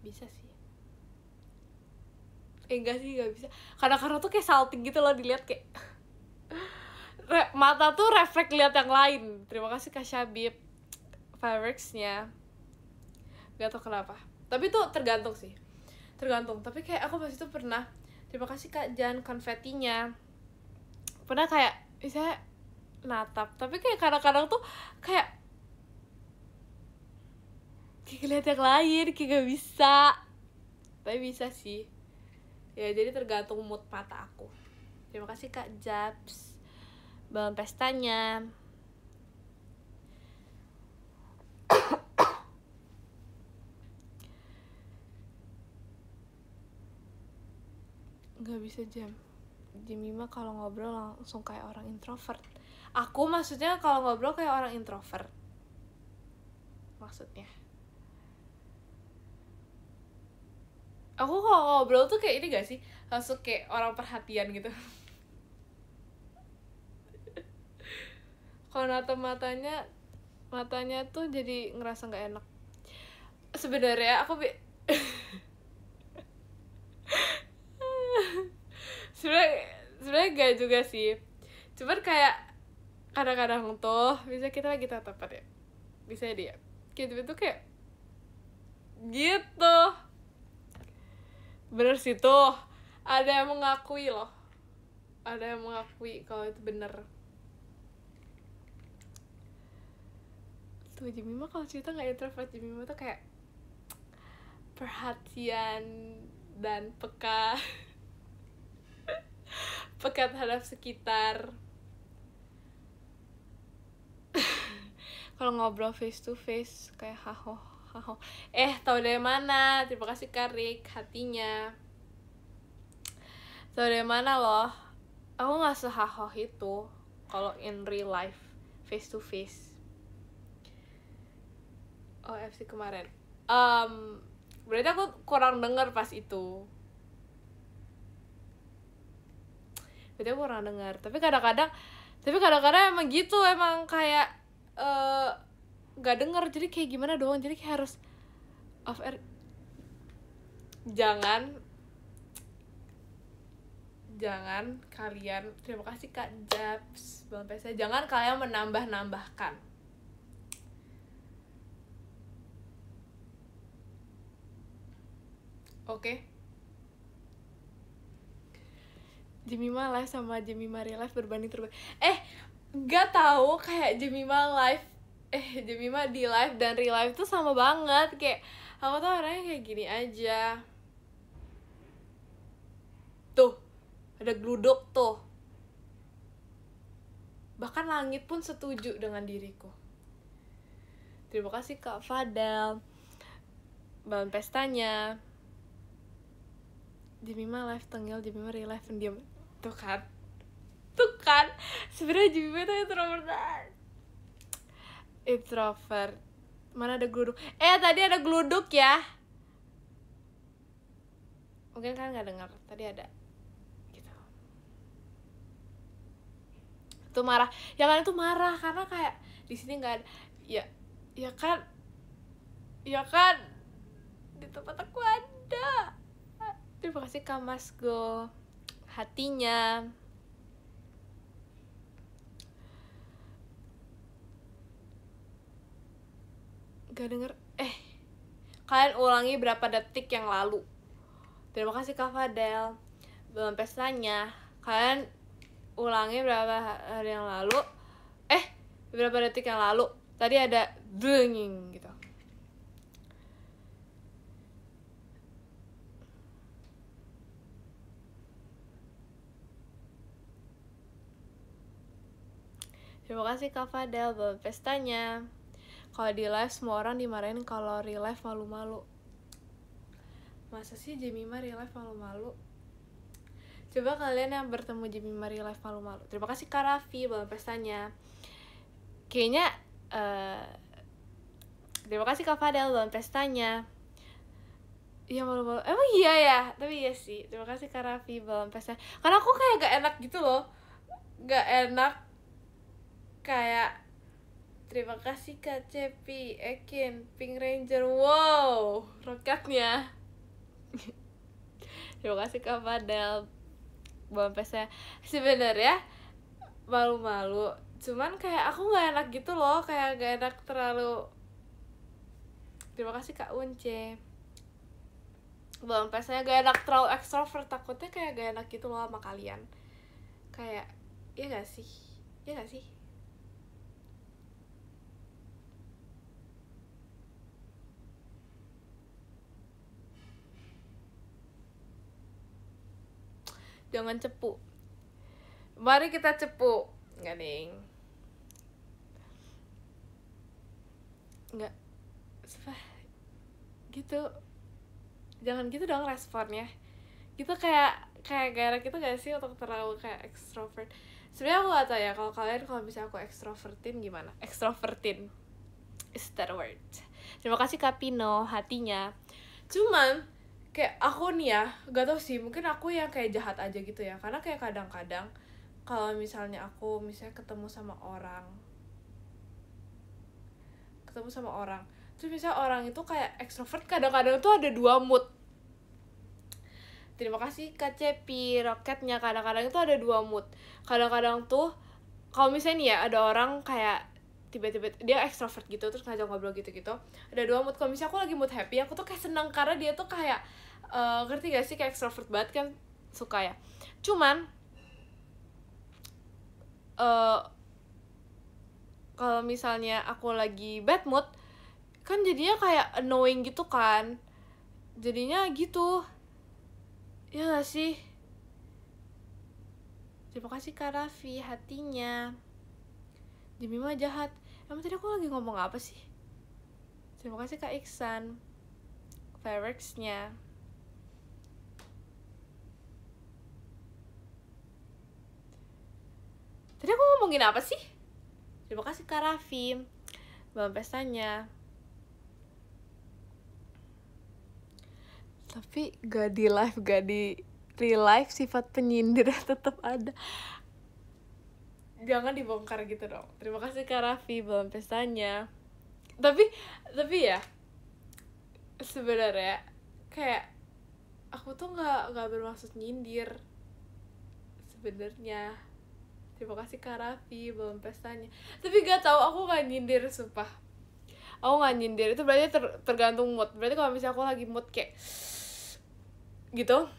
A: Bisa sih. Enggak sih, nggak bisa. Kadang-kadang tuh kayak salting gitu loh dilihat kayak mata tuh refleks lihat yang lain. Terima kasih Kak Syabib fireworks-nya. Gak tau kenapa. Tapi tuh tergantung sih. Tapi kayak aku pas itu pernah, terima kasih Kak Jan konfetinya. Pernah kayak misalnya natap, tapi kayak kadang-kadang tuh kayak lihat yang lain, kayak gak bisa. Tapi bisa sih. Ya jadi tergantung mood mata aku. Terima kasih Kak Jabs balon pestanya. Gak bisa Jemima kalau ngobrol langsung kayak orang introvert. Aku maksudnya kalau ngobrol kayak orang introvert. Maksudnya aku kalau ngobrol tuh kayak ini gak sih, langsung kayak orang perhatian gitu. Kalau natap matanya tuh jadi ngerasa nggak enak. Sebenarnya aku sebenarnya gak juga sih. Cuman kayak kadang-kadang tuh bisa kita lagi tatapan ya, bisa dia gitu tuh kayak gitu. Bener sih tuh, ada yang mengakui loh, ada yang mengakui kalau itu bener. Tuh Jemima kalau cerita nggak introvert, Jemima tuh kayak perhatian dan peka terhadap sekitar. Kalau ngobrol face to face kayak haho. Tahu dari mana? Terima kasih Karik hatinya. Tahu dari mana loh? Aku nggak sehaho itu kalau in real life face to face. FC kemarin. Berarti aku kurang dengar pas itu. Berarti aku kurang dengar. Tapi kadang-kadang emang gitu, emang kayak nggak dengar, jadi kayak gimana doang, jadi kayak harus off air. Jangan kalian, terima kasih Kak Jabs Bang Pesa, jangan kalian menambahkan. Oke. Jemima live sama Jemima real life berbanding terbalik. Gak tahu, kayak Jemima live Jemima di live dan real life tuh sama banget. Kayak aku tuh orangnya kayak gini aja. Tuh, ada gluduk tuh. Bahkan langit pun setuju dengan diriku. Terima kasih Kak Fadel balon pestanya. Jemima live tengil, Jemima real live pendiam. Tuh kan sebenarnya Jemima tuh introvert. Mana ada geluduk? Tadi ada geluduk ya. Mungkin kan nggak dengar, tadi ada gitu. Itu marah ya kan, itu marah karena kayak di sini nggak ada. Ya kan di tempat aku ada. Terima kasih Kak Mas Go hatinya. Gak denger. Kalian ulangi berapa detik yang lalu. Terima kasih Kak Fadel. Belum pestanya. Kalian ulangi berapa hari yang lalu. Berapa detik yang lalu. Tadi ada denging gitu. Terima kasih Kak Fadel. Belum pestanya. Kalau di live semua orang dimarahin, kalau real life malu-malu. Masa sih Jemima real life malu-malu? Coba kalian yang bertemu Jemima real life malu-malu. Terima kasih Kak Raffi, belum pestanya. Kayaknya terima kasih Kak Fadel, belum pestanya. Iya malu-malu. Emang iya ya? Tapi iya sih. Terima kasih Kak Raffi, belum pestanya. Karena aku kayak gak enak gitu loh. Gak enak kayak terima kasih Kak Cepi, Ekin, Pink Ranger. Wow, roketnya. Terima kasih Kak Fadel. Belum pestanya. Sebenarnya malu-malu. Cuman kayak aku gak enak gitu loh. Kayak gak enak terlalu. Terima kasih Kak Unce. Belum pestanya gak enak terlalu extrovert. Takutnya kayak gak enak gitu loh sama kalian. Kayak, iya gak sih? Iya gak sih? Jangan cepu. Mari kita cepu. Nggak, ding. Nggak. Gitu. Jangan gitu dong responnya. Gitu kayak gara gitu gak sih untuk terlalu kayak extrovert. Sebenarnya aku gak tau ya kalau kalian, kalau misalnya aku extrovertin gimana. Extrovertin is that word. Terima kasih Kak Pino hatinya. Cuman kayak aku nih ya, gak tau sih, mungkin aku yang kayak jahat aja gitu ya. Karena kayak kadang-kadang kalau misalnya aku ketemu sama orang, terus misalnya orang itu kayak extrovert, kadang-kadang tuh ada dua mood. Terima kasih Kak Cepi, roketnya. Kadang-kadang itu ada dua mood. Kadang-kadang tuh kalau misalnya nih ya, ada orang kayak tiba-tiba dia extrovert gitu, terus ngajak ngobrol gitu-gitu, ada dua mood. Kalau misalnya aku lagi mood happy, aku tuh kayak seneng karena dia tuh kayak ngerti gak sih, kayak extrovert banget kan, suka ya. Cuman kalau misalnya aku lagi bad mood, kan jadinya kayak annoying gitu kan, jadinya gitu ya gak sih. Terima kasih Kak Raffi hatinya. Jemima jahat. Emang tadi aku lagi ngomong apa sih? Terima kasih Kak Iksan fireworks-nya. Tadi aku ngomongin apa sih? Terima kasih Kak Raffi, belum pestanya. Tapi gak di live, gak di real life, sifat penyindir tetap ada. Jangan dibongkar gitu dong. Terima kasih Kak Raffi, belum pestanya. Tapi ya, sebenarnya kayak aku tuh nggak bermaksud nyindir sebenarnya. Terima kasih Kak Raffi, belum pestanya. Tapi gak tahu, aku nggak nyindir, sumpah. Aku nggak nyindir, itu berarti tergantung mood. Berarti kalau misalnya aku lagi mood kayak gitu.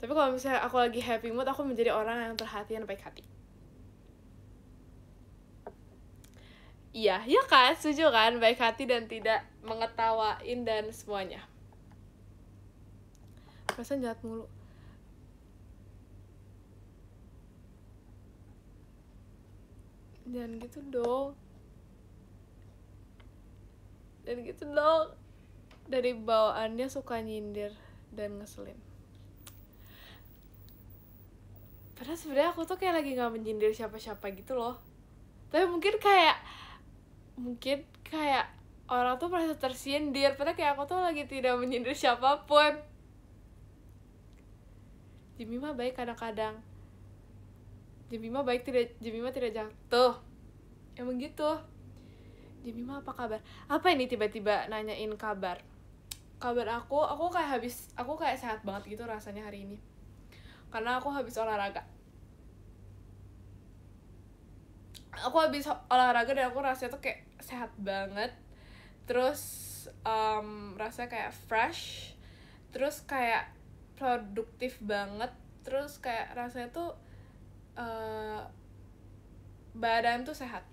A: Tapi kalau misalnya aku lagi happy mood, aku menjadi orang yang perhatian, baik hati. Iya kan, setuju kan, baik hati dan tidak mengetawain dan semuanya. Perasaan jahat mulu. Jangan gitu dong. Dari bawaannya suka nyindir dan ngeselin. Padahal sebenarnya aku tuh kayak lagi nggak menyindir siapa-siapa gitu loh. Tapi mungkin kayak orang tuh merasa tersindir, padahal kayak aku tuh lagi tidak menyindir siapapun. Jemima baik kadang-kadang. Jemima tidak jatuh. Emang gitu. Jemima apa kabar? Apa ini tiba-tiba nanyain kabar? Kabar aku kayak sehat banget gitu rasanya hari ini. Karena aku habis olahraga. Dan aku rasanya tuh kayak sehat banget. Terus rasanya kayak fresh. Terus kayak produktif banget. Terus kayak rasanya tuh badan tuh sehat.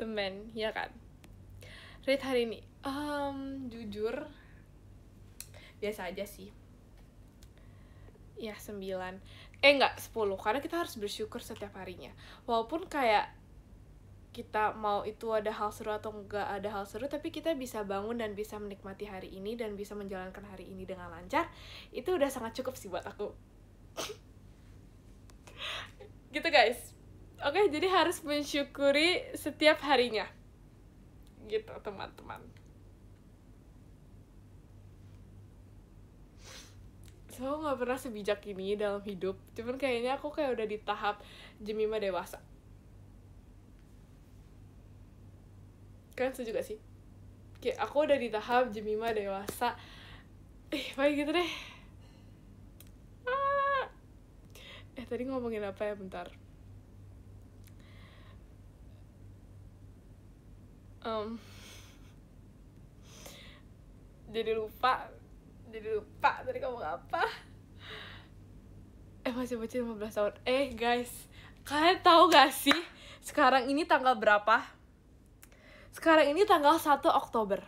A: Temen, ya kan? Rate hari ini jujur biasa aja sih. Ya 9. Enggak, 10. Karena kita harus bersyukur setiap harinya. Walaupun kayak kita mau itu ada hal seru atau enggak ada hal seru, tapi kita bisa bangun dan bisa menikmati hari ini dan bisa menjalankan hari ini dengan lancar. Itu udah sangat cukup sih buat aku. Gitu guys. Oke, jadi harus mensyukuri setiap harinya. Gitu teman-teman. So, aku gak pernah sebijak ini dalam hidup. Cuman kayaknya aku kayak udah di tahap Jemima dewasa. Kalian setuju gak sih? Kayak aku udah di tahap Jemima dewasa. Baik gitu deh. Tadi ngomongin apa ya, bentar. Jadi lupa tadi ngomong apa. Masih bocil 15 tahun. Guys, kalian tahu gak sih sekarang ini tanggal berapa? Sekarang ini tanggal 1 Oktober,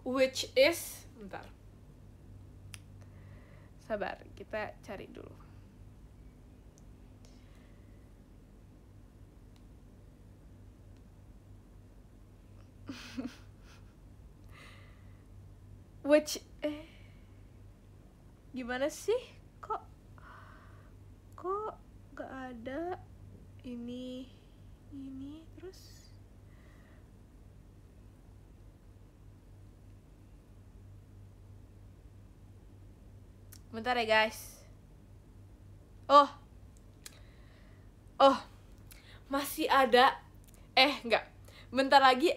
A: which is, bentar, sabar, kita cari dulu. Gimana sih? Kok gak ada ini terus. Bentar ya guys. Oh, masih ada. Enggak. Bentar lagi.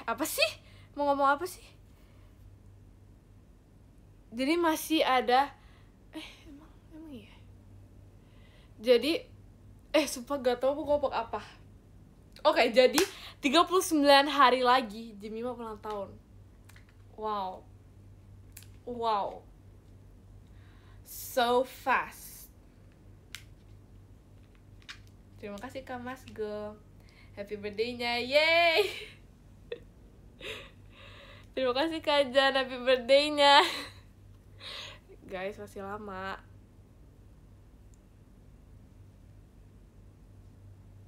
A: Apa sih? Mau ngomong apa sih? Jadi masih ada. Emang iya. Jadi sumpah gak tau mau ngomong apa. Oke, jadi 39 hari lagi Jemima ulang tahun. Wow. So fast. Terima kasih Kak Mas Go. Happy birthday-nya. Yeay. Terima kasih Kak Jan, happy birthday-nya. Guys, masih lama.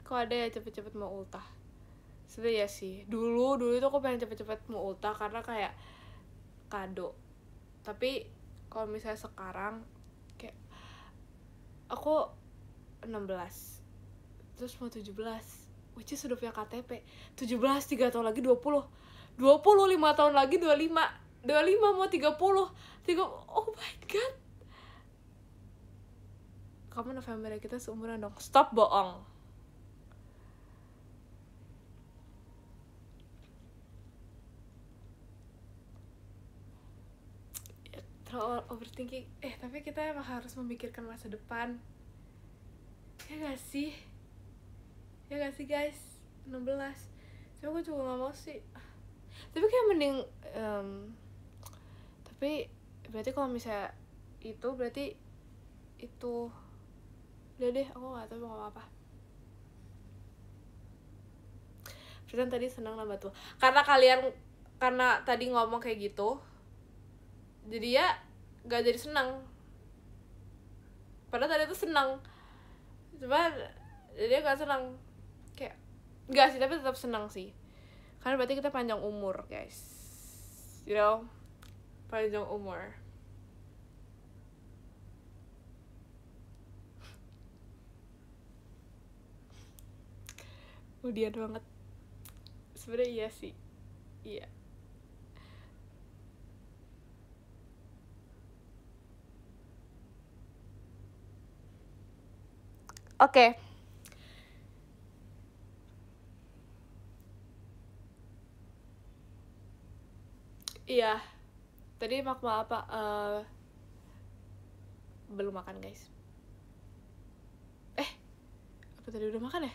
A: Kok ada ya cepet-cepet mau ultah? Sebenernya sih, dulu itu aku pengen cepet-cepet mau ultah karena kayak kado. Tapi kalau misalnya sekarang kayak aku 16 terus mau 17, which is sudah punya KTP. 17, 3 tahun lagi 20, 5 tahun lagi 25 mau 30. Oh my god, kamu November ya, kita seumuran dong. Stop bohong. Terlalu overthinking. Tapi kita emang harus memikirkan masa depan. Ya gak sih guys? 16. Cuma aku juga gak mau sih. Tapi kayak mending tapi berarti kalau misalnya itu berarti itu udah deh, aku gak tahu mau ngomong apa. Firdan tadi senang nambah tua karena tadi ngomong kayak gitu, jadi ya gak jadi senang. Padahal tadi tuh senang, cuma jadi gak senang. Kayak gak sih, tapi tetap senang sih, karena berarti kita panjang umur guys, you know, panjang umur. Udian banget sebenarnya. Iya sih, iya. Oke. Iya, tadi makma apa? Belum makan guys. Apa tadi udah makan ya?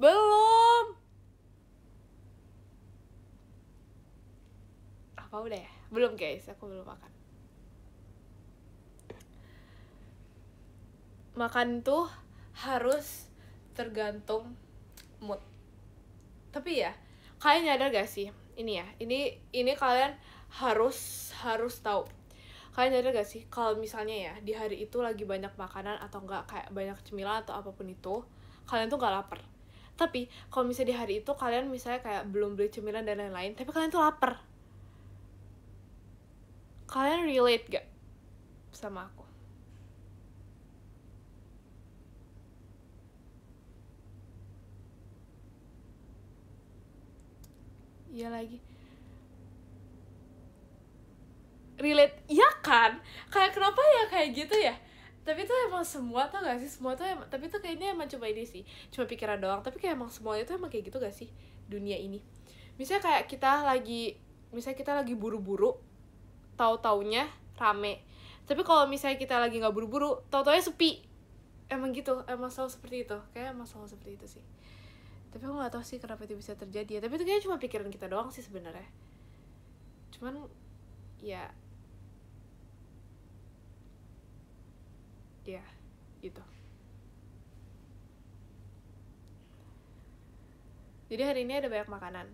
A: Belum. Apa udah ya? Belum guys, aku belum makan. Makan tuh harus tergantung mood. Tapi ya, kalian nyadar gak sih? Ini ya, ini kalian harus tahu. Kalian nyadar gak sih kalau misalnya ya di hari itu lagi banyak makanan atau enggak kayak banyak cemilan atau apapun itu, kalian tuh gak lapar. Tapi kalau misalnya di hari itu kalian misalnya kayak belum beli cemilan dan lain-lain, tapi kalian tuh lapar. Kalian relate gak sama aku? Iya lagi. Relate, iya kan? Kayak kenapa ya kayak gitu ya? Tapi tuh emang semua tuh gak sih? Semua tuh emang, tapi tuh kayaknya emang cuma ini sih, cuma pikiran doang. Tapi kayak emang semuanya tuh emang kayak gitu gak sih? Dunia ini. Misalnya kayak kita lagi buru-buru, tahu-taunya rame. Tapi kalau misalnya kita lagi nggak buru-buru, tahu-taunya sepi. Emang gitu, emang selalu seperti itu. Kayak emang selalu seperti itu sih. Tapi aku nggak tahu sih kenapa itu bisa terjadi ya. Tapi itu kayaknya cuma pikiran kita doang sih sebenarnya. Cuman ya gitu. Jadi hari ini ada banyak makanan.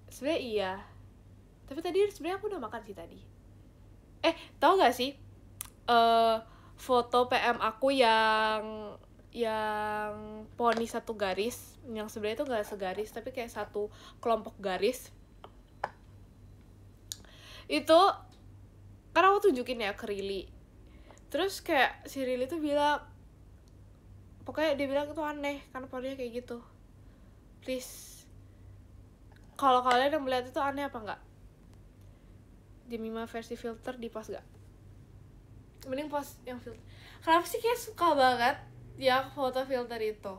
A: Sebenarnya iya. Tapi tadi sebenarnya aku udah makan sih tadi. Tahu nggak sih? Foto PM aku yang poni satu garis, yang sebenarnya itu nggak segaris tapi kayak satu kelompok garis. Itu kan aku tunjukin ya ke Rili. Terus kayak si Rili tuh bilang, pokoknya dia bilang itu aneh karena poninya kayak gitu. Please, kalau kalian yang melihat itu aneh apa enggak? Jemima versi filter di post gak? Mending post yang filter. Kenapa sih kayak suka banget yang foto filter itu?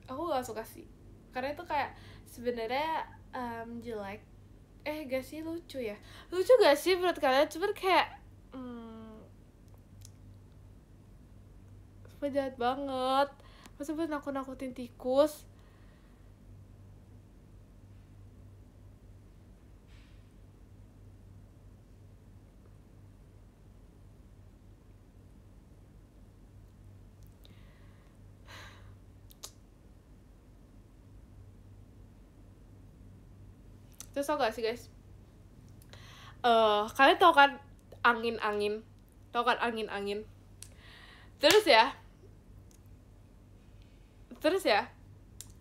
A: Aku gak suka sih, karena itu kayak sebenarnya jelek. Gak sih, lucu ya? Lucu gak sih menurut kalian? Cuman kayak jahat banget. Masa buat nakut-nakutin tikus? Terus tau gak sih guys, kalian tau kan angin-angin? Tau kan angin-angin? Terus ya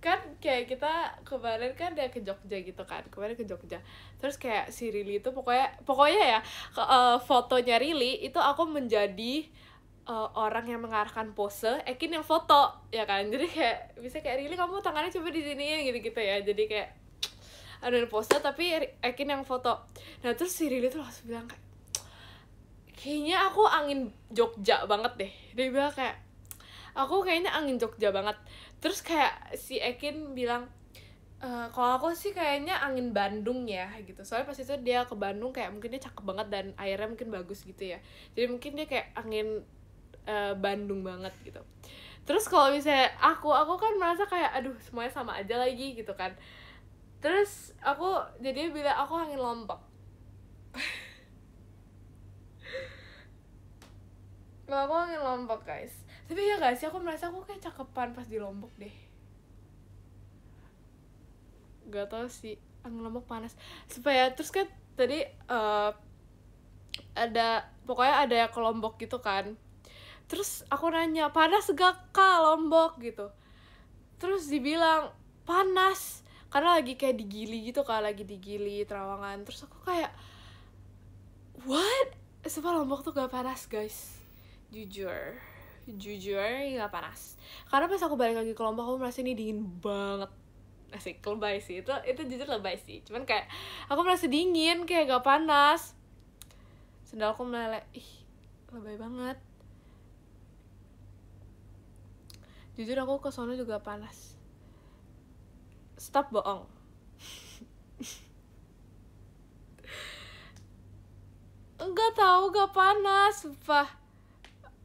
A: kan kayak kita kemarin kan dia ke Jogja gitu kan, terus kayak si Rili itu pokoknya ya fotonya Rili itu aku menjadi orang yang mengarahkan pose, Ekin yang foto ya kan. Jadi kayak bisa kayak Rili kamu tangannya coba di sini gitu ya, jadi kayak ada pose tapi Ekin yang foto. Nah terus si Rili tuh langsung bilang kayak, kayaknya aku angin Jogja banget deh. Dia bilang kayak, aku kayaknya angin Jogja banget. Terus kayak si Ekin bilang, kalau aku sih kayaknya angin Bandung ya gitu. Soalnya pas itu dia ke Bandung kayak mungkin dia cakep banget dan airnya mungkin bagus gitu ya. Jadi mungkin dia kayak angin Bandung banget gitu. Terus kalau misalnya aku kan merasa kayak aduh semuanya sama aja lagi gitu kan. Terus aku jadi bilang aku angin Lombok. Kalau aku angin Lombok guys. Tapi ya gak sih, aku merasa aku kayak cakepan pas di Lombok deh. Gak tau sih, angin Lombok panas. Supaya terus kan tadi pokoknya ada yang ke Lombok gitu kan. Terus aku nanya, panas gak Kak Lombok gitu. Terus dibilang panas karena lagi kayak digili gitu kan, lagi digili Trawangan. Terus aku kayak what? Sumpah Lombok tuh gak panas guys, jujur. jujur nggak panas. Karena pas aku balik lagi ke Lombok aku merasa ini dingin banget. Asik, lebay sih, itu jujur lebay sih. Cuman kayak aku merasa dingin, kayak gak panas. Sendalku meleleh, ih lebay banget. Jujur aku ke sono juga panas. Stop bohong. Enggak tahu, gak panas, sumpah.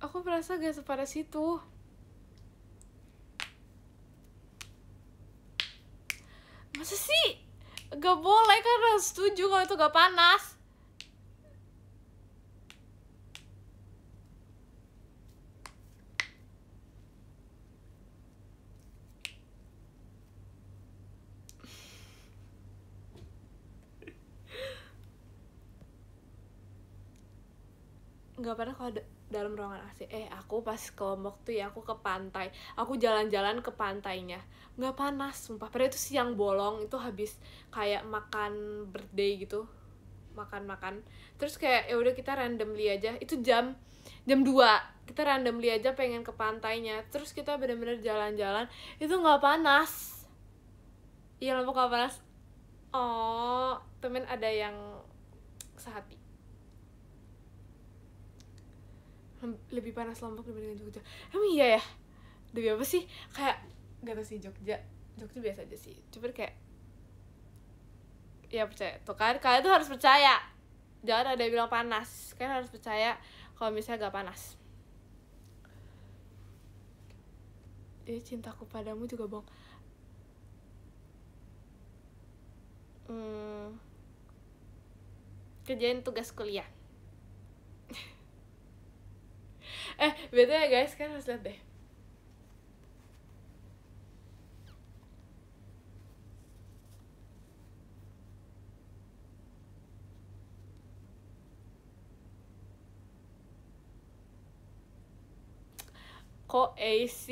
A: Aku merasa gak sepanas itu. Masa sih? Gak boleh, karena setuju kalau itu gak panas. Gak panas kalau dalam ruangan AC. Aku pas ke Lombok tuh ya, aku ke pantai. Aku jalan-jalan ke pantainya, nggak panas, sumpah. Padahal itu siang bolong, itu habis kayak makan birthday gitu, makan. Terus kayak ya udah kita randomly aja. Itu jam 2 kita randomly aja pengen ke pantainya. Terus kita bener-bener jalan-jalan, itu nggak panas. Iya, Lombok nggak panas. Oh, temen ada yang sehati. Lebih panas Lombok dibandingin Jogja. Emang iya ya? Demi apa sih? Kayak gak tau sih, Jogja biasa aja sih. Cuma kayak ya percaya. Tuh kan, kalian tuh harus percaya. Jangan ada yang bilang panas. Kalian harus percaya kalau misalnya gak panas. Cintaku padamu juga bohong. Kerjain tugas kuliah. Betul ya guys, kan harus lihat deh. Kok AC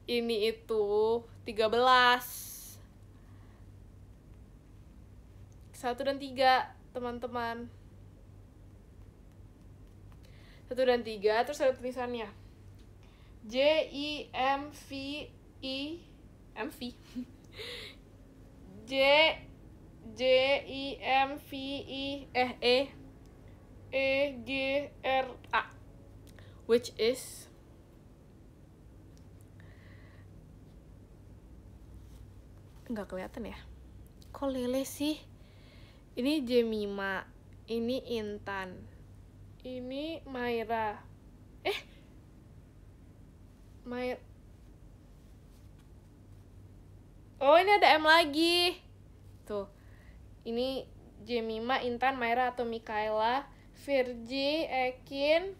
A: ini itu 13 1 dan 3 teman-teman. 1 dan 3, terus ada tulisannya JIMVI MV JIMVI EGRA, which is nggak kelihatan ya, kok lele sih. Ini Jemima, ini Intan, ini Maira. Oh, ini ada M lagi. Tuh. Ini Jemima, Intan, Maira atau Mikaela, Virgi, Ekin,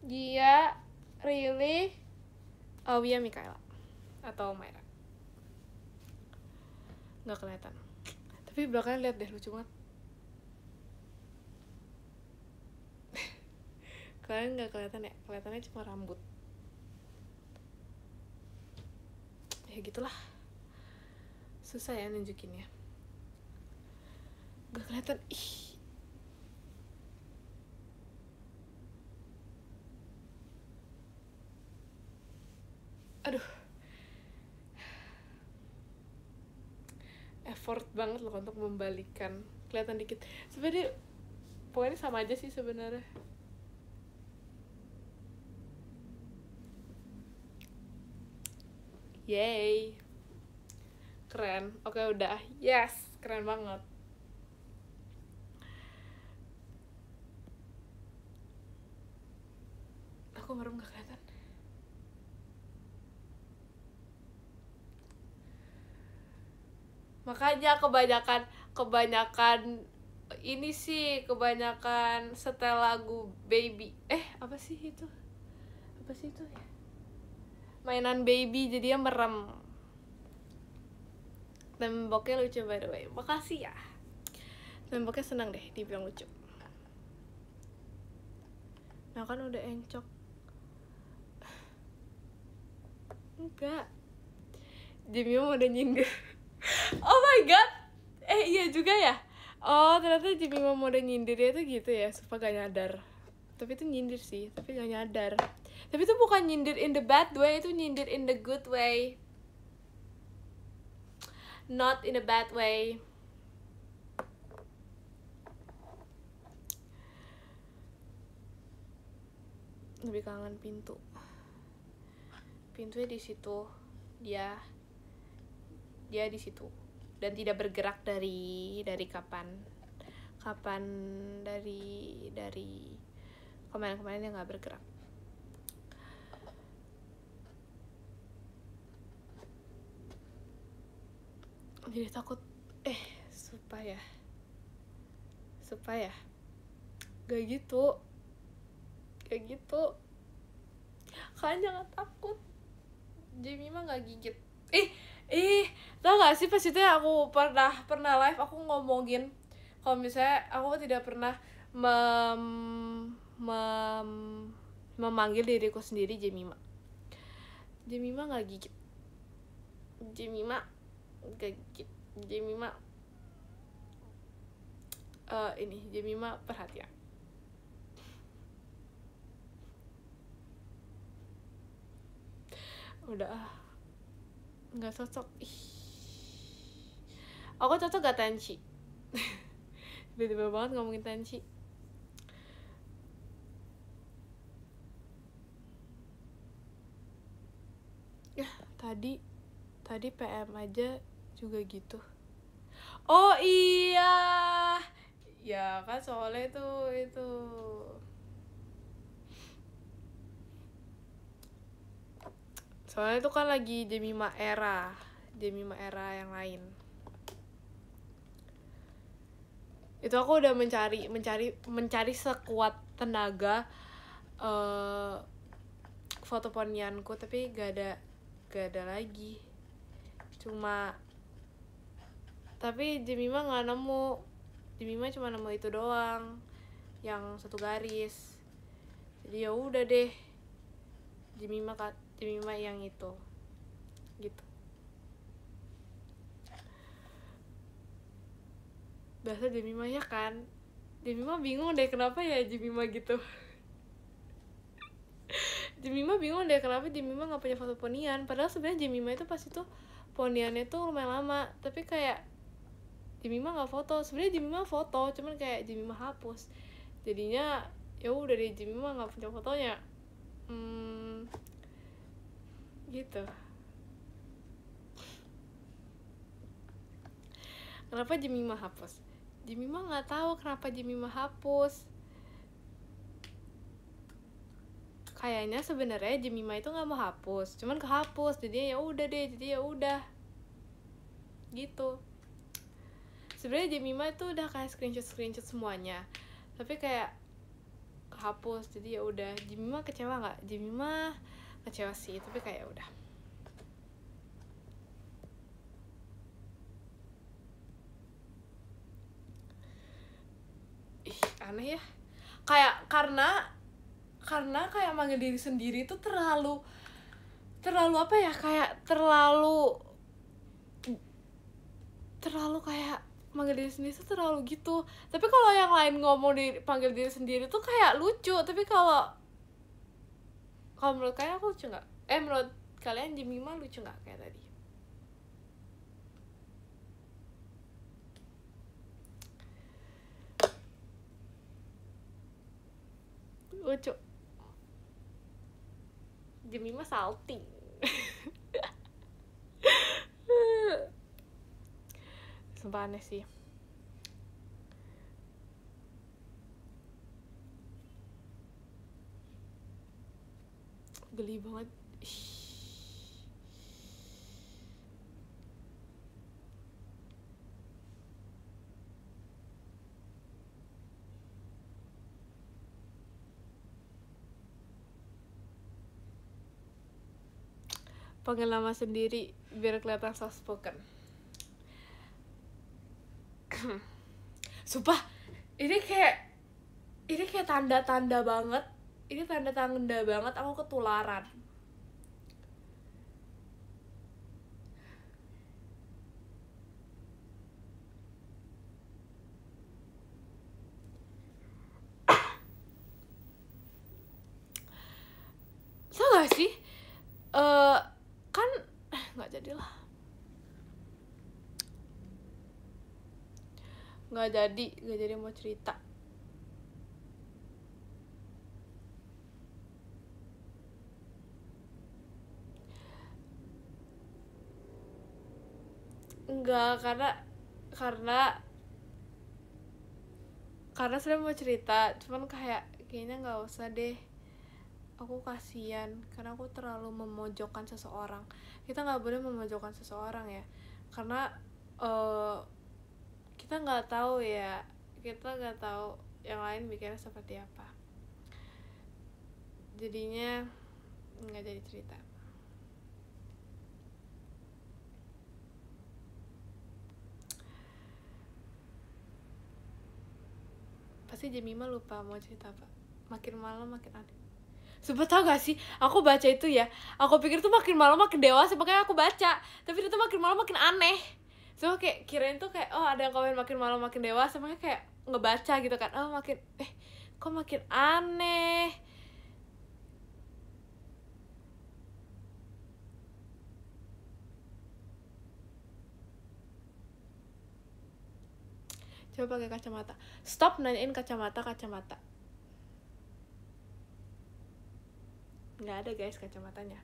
A: Gia, Rili, Awia, Mikaela atau Maira. Nggak kelihatan. Tapi belakangnya lihat deh, lucu banget. Kalian nggak kelihatan ya? Kelihatannya cuma rambut. Ya gitulah. Susah ya nunjukinnya. Nggak kelihatan. Ih. Aduh. Effort banget loh untuk membalikan. Kelihatan dikit. Sebenarnya pokoknya sama aja sih sebenarnya. Yay. Keren. Oke, udah. Yes, keren banget. Aku merem gak kelihatan. Makanya kebanyakan ini sih, kebanyakan setel lagu Baby. Apa sih itu ya? Mainan Baby jadinya merem. Temboknya lucu by the way. Makasih ya. Temboknya senang deh dibilang lucu. Nah kan udah encok. Enggak. Jemima udah nyindir. Oh my god. Iya juga ya. Oh ternyata Jemima udah nyindir ya tuh gitu ya, supaya gak nyadar. Tapi itu nyindir sih, tapi gak nyadar. Tapi itu bukan nyindir in the bad way, itu nyindir in the good way. Not in a bad way. Lebih kangen pintu. Pintunya di situ. Dia di situ dan tidak bergerak dari kapan dari kemarin dia nggak bergerak. Jadi takut supaya gak gitu kalian jangan takut. Jamie mah nggak gigit. Tau gak sih pas itu aku pernah live aku ngomongin kalau misalnya aku tidak pernah memanggil diriku sendiri Jemima. Jemima nggak gigit. Jemima Jemima perhatian. Udah nggak cocok. Aku cocok gak Tenchi? Tiba-tiba banget ngomongin Tenchi. Ya tadi PM aja juga gitu. Oh iya ya kan soalnya itu soalnya itu kan lagi Jemima era yang lain. Itu aku udah mencari sekuat tenaga foto ponianku tapi gak ada lagi. Tapi Jemima nggak nemu. Jemima cuma nemu itu doang yang satu garis. Jadi ya udah deh Jemima yang itu gitu. Biasa Jemima ya kan. Jemima bingung deh kenapa ya Jemima gitu. Jemima bingung deh kenapa Jemima nggak punya foto ponian. Padahal sebenarnya Jemima itu pas itu poniannya tuh lumayan lama. Tapi kayak Jemima nggak foto. Sebenarnya Jemima foto, cuman kayak Jemima hapus. Jadinya ya udah deh Jemima nggak punya fotonya. Gitu. Kenapa Jemima hapus? Jemima nggak tahu kenapa Jemima hapus. Kayaknya sebenarnya Jemima itu nggak mau hapus, cuman kehapus. Jadi ya udah deh, gitu. Sebenarnya Jemima itu udah kayak screenshot semuanya, tapi kayak kehapus. Jadi ya udah. Jemima kecewa nggak? Jemima kecewa sih, tapi kayak udah. Aneh ya. Kayak karena kayak manggil diri sendiri tuh terlalu apa ya, kayak terlalu kayak manggil diri sendiri tuh terlalu gitu. Tapi kalau yang lain ngomong panggil diri sendiri tuh kayak lucu. Tapi kalau menurut kalian aku lucu nggak? Menurut kalian Jemima lucu nggak kayak tadi? Lucu. Jemima salting. Sumpah aneh sih. Geli banget. Panggil nama sendiri biar kelihatan soft spoken. Sumpah, ini kayak tanda-tanda banget. Ini tanda-tanda banget aku ketularan. sih? Kan nggak jadilah, nggak jadi mau cerita. Enggak, karena sebenarnya mau cerita, cuman kayaknya nggak usah deh. Aku kasihan karena aku terlalu memojokkan seseorang. Kita nggak boleh memojokkan seseorang ya, karena kita nggak tahu ya, kita nggak tahu yang lain mikirnya seperti apa. Jadinya nggak jadi cerita. Pasti Jemima lupa mau cerita apa. Makin malam makin aneh. Sumpah, tau gak sih, aku baca itu ya, aku pikir tuh makin malam makin dewasa, makanya aku baca. Tapi itu makin malam makin aneh. So kayak kirain tuh kayak, oh ada yang komen makin malam makin dewasa, makanya kayak ngebaca gitu kan. Oh makin, kok makin aneh. Coba pakai kacamata. Stop nanyain kacamata. Nggak ada guys kacamatanya.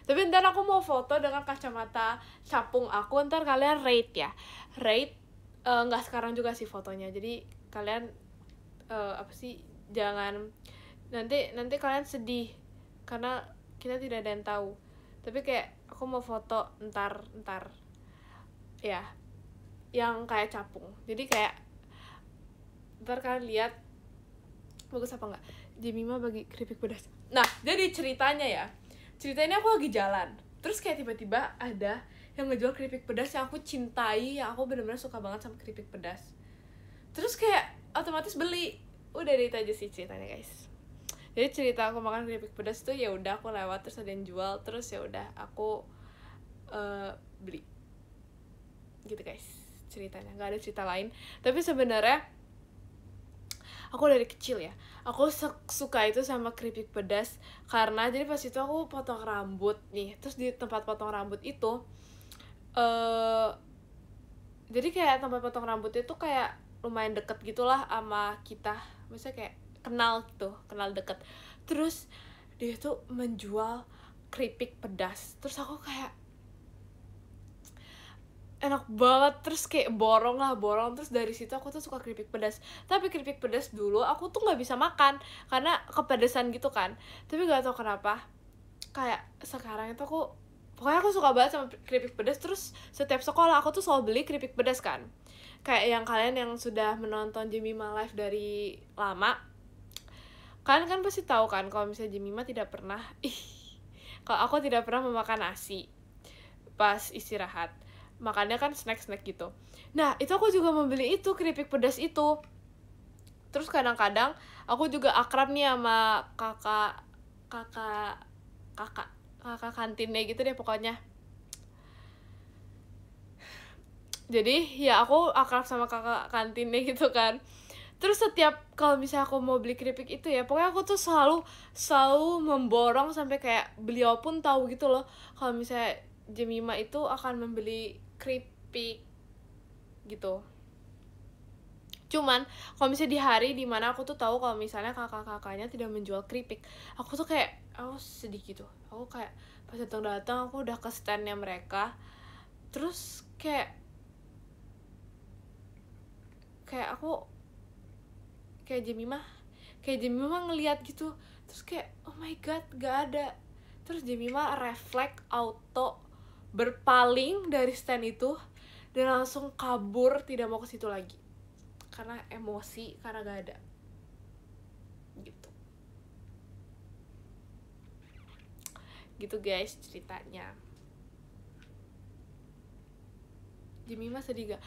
A: Tapi ntar aku mau foto dengan kacamata capung aku, ntar kalian rate ya. Rate, nggak sekarang juga sih fotonya. Jadi kalian apa sih, jangan nanti kalian sedih karena kita tidak ada yang tahu. Tapi kayak aku mau foto ntar ya, yang kayak capung. Jadi kayak ntar kalian lihat bagus apa enggak. Jemima bagi keripik pedas. Nah, jadi ceritanya aku lagi jalan, terus kayak tiba-tiba ada yang ngejual keripik pedas yang aku cintai, yang aku benar-benar suka banget sama keripik pedas. Terus kayak otomatis beli. Udah itu aja sih ceritanya guys. Jadi cerita aku makan keripik pedas tuh ya udah, aku lewat terus ada yang jual, terus ya udah aku beli. Gitu guys ceritanya, nggak ada cerita lain. Tapi sebenarnya aku dari kecil ya, aku suka itu sama keripik pedas karena jadi pas itu aku potong rambut nih, terus di tempat potong rambut itu jadi kayak tempat potong rambut itu kayak lumayan deket gitulah sama kita, maksudnya kayak kenal gitu, kenal deket. Terus dia tuh menjual keripik pedas, terus aku kayak enak banget, terus kayak borong. Terus dari situ aku tuh suka keripik pedas. Tapi keripik pedas dulu aku tuh nggak bisa makan karena kepedesan gitu kan. Tapi nggak tahu kenapa kayak sekarang itu pokoknya aku suka banget sama keripik pedas. Terus setiap sekolah aku tuh selalu beli keripik pedas kan. Kayak yang kalian yang sudah menonton Jemima Live dari lama, kalian kan pasti tahu kan kalau misalnya Jemima tidak pernah kalau aku tidak pernah memakan nasi pas istirahat, makannya kan snack gitu. Nah itu aku juga membeli itu keripik pedas itu. Terus kadang-kadang aku juga akrab nih sama kakak kantinnya gitu deh pokoknya. Jadi ya aku akrab sama kakak kantinnya gitu kan. Terus setiap kalau misalnya aku mau beli keripik itu ya, pokoknya aku tuh selalu memborong sampai kayak beliau pun tahu gitu loh kalau misalnya Jemima itu akan membeli keripik gitu. Cuman kalau misalnya di hari dimana aku tuh tahu kalau misalnya kakak-kakaknya tidak menjual keripik, aku tuh kayak aku sedih gitu. Aku kayak pas datang aku udah ke standnya mereka, terus kayak aku kayak Jemima ngeliat gitu, terus kayak oh my god gak ada. Terus Jemima refleks auto berpaling dari stand itu dan langsung kabur, tidak mau ke situ lagi karena emosi, karena gak ada gitu guys ceritanya. Jemima sedih gak?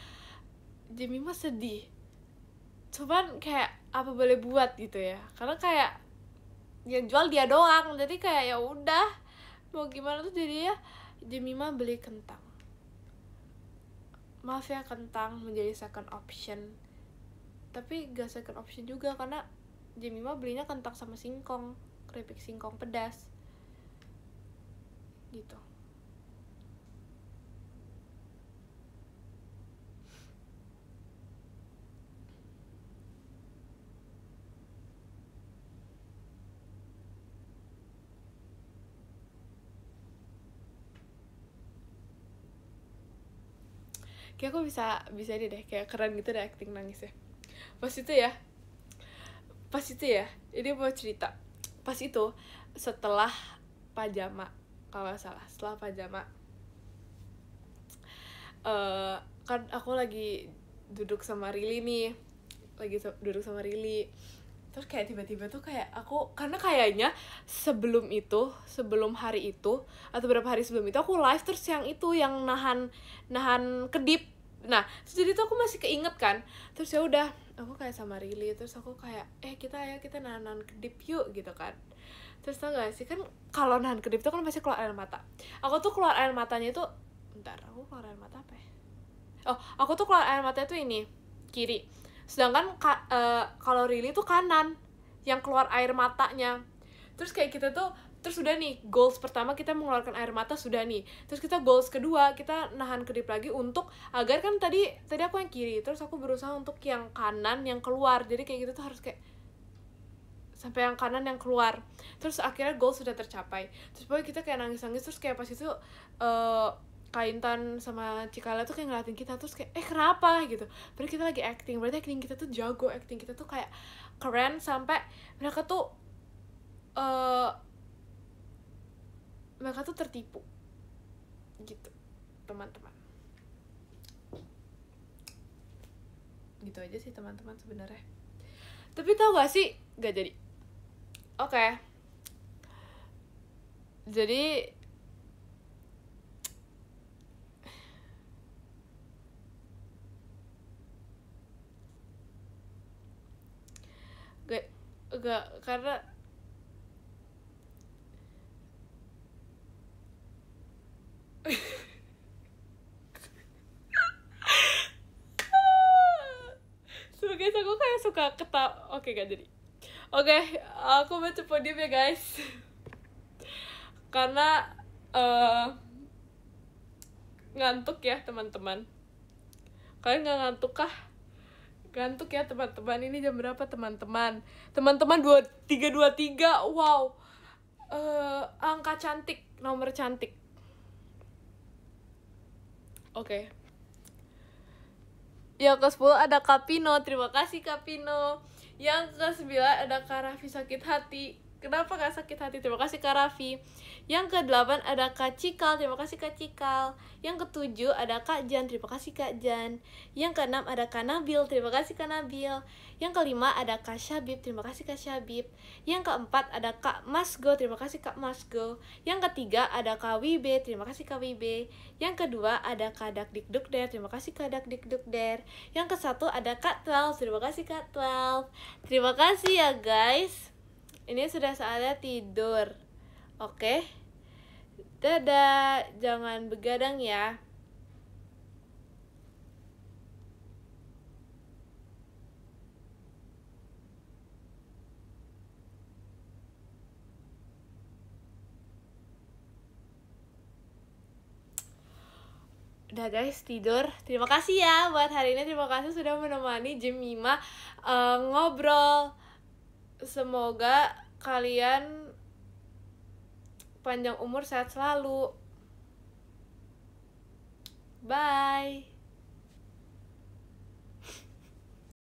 A: Jemima sedih, cuman kayak apa boleh buat gitu ya, karena kayak yang jual dia doang, jadi kayak ya udah mau gimana tuh. Jadi ya Jemima beli kentang. Maaf ya, kentang menjadi second option, tapi gak second option juga karena Jemima belinya kentang sama singkong, keripik singkong pedas. gitu. Kayak aku bisa ini deh, kayak keren gitu deh acting nangisnya. Pas itu ya, ini mau cerita. Pas itu setelah pajama, kalau nggak salah, setelah pajama, kan aku lagi duduk sama Rili nih, duduk sama Rili. Terus kayak tiba-tiba tuh kayak aku, karena kayaknya sebelum hari itu atau beberapa hari sebelum itu aku live, terus yang itu yang nahan kedip. Nah terus jadi tuh aku masih keinget kan, terus ya udah aku kayak sama Rili, terus aku kayak kita nahan kedip yuk gitu kan. Terus tau gak sih, kan kalau nahan kedip tuh kan pasti keluar air mata. Aku tuh keluar air matanya itu, bentar, aku keluar air mata apa ya? Oh, aku tuh keluar air matanya tuh ini kiri, sedangkan kalau Rili tuh kanan yang keluar air matanya. Terus kayak kita tuh, terus udah nih, goals pertama kita mengeluarkan air mata sudah nih, terus kita goals kedua kita nahan kedip lagi untuk agar kan tadi aku yang kiri, terus aku berusaha untuk yang kanan yang keluar, jadi kayak gitu tuh harus kayak sampai yang kanan yang keluar. Terus akhirnya goal sudah tercapai. Terus pokoknya kita kayak nangis-nangis, terus kayak pas itu Kak Intan sama Cikala tuh kayak ngeliatin kita, terus kayak kenapa gitu, berarti kita lagi acting, berarti acting kita tuh jago, acting kita tuh kayak keren, sampai mereka tuh tertipu gitu teman-teman. Gitu aja sih teman-teman sebenarnya. Tapi tau gak sih, gak jadi. Oke. Jadi gak karena sebagai aku kayak suka ketawa. Oke, gak jadi. Oke, aku baca podium ya guys. Karena ngantuk ya teman-teman. Kalian gak ngantuk kah? Ngantuk ya teman-teman. Ini jam berapa teman-teman? Teman-teman 2323. Wow. Angka cantik, nomor cantik. Oke. Yang ke-10 ada Kapino, terima kasih Kapino. Yang ke-9 ada Kak Raffi sakit hati. Kenapa gak sakit hati? Terima kasih Kak Raffi. Yang ke-8 ada Kak Cikal, terima kasih Kak Cikal. Yang ke-7 ada Kak Jan, terima kasih Kak Jan. Yang ke-6 ada Kak Nabil, terima kasih Kak Nabil. Yang ke-5 ada Kak Syabib, terima kasih Kak Syabib. Yang ke-4 ada Kak Masgo, terima kasih Kak Masgo. Yang ke-3 ada Kak Wibe, terima kasih Kak Wibe. Yang ke-2 ada Kak Dakdikdukder, terima kasih Kak Dakdikdukder. Yang ke-1 ada Kak 12, terima kasih Kak 12. Terima kasih ya guys. Ini sudah saatnya tidur. Oke. Dadah, jangan begadang ya. Udah guys, tidur. Terima kasih ya buat hari ini. Terima kasih sudah menemani Jemima ngobrol. Semoga kalian panjang umur, sehat selalu. Bye.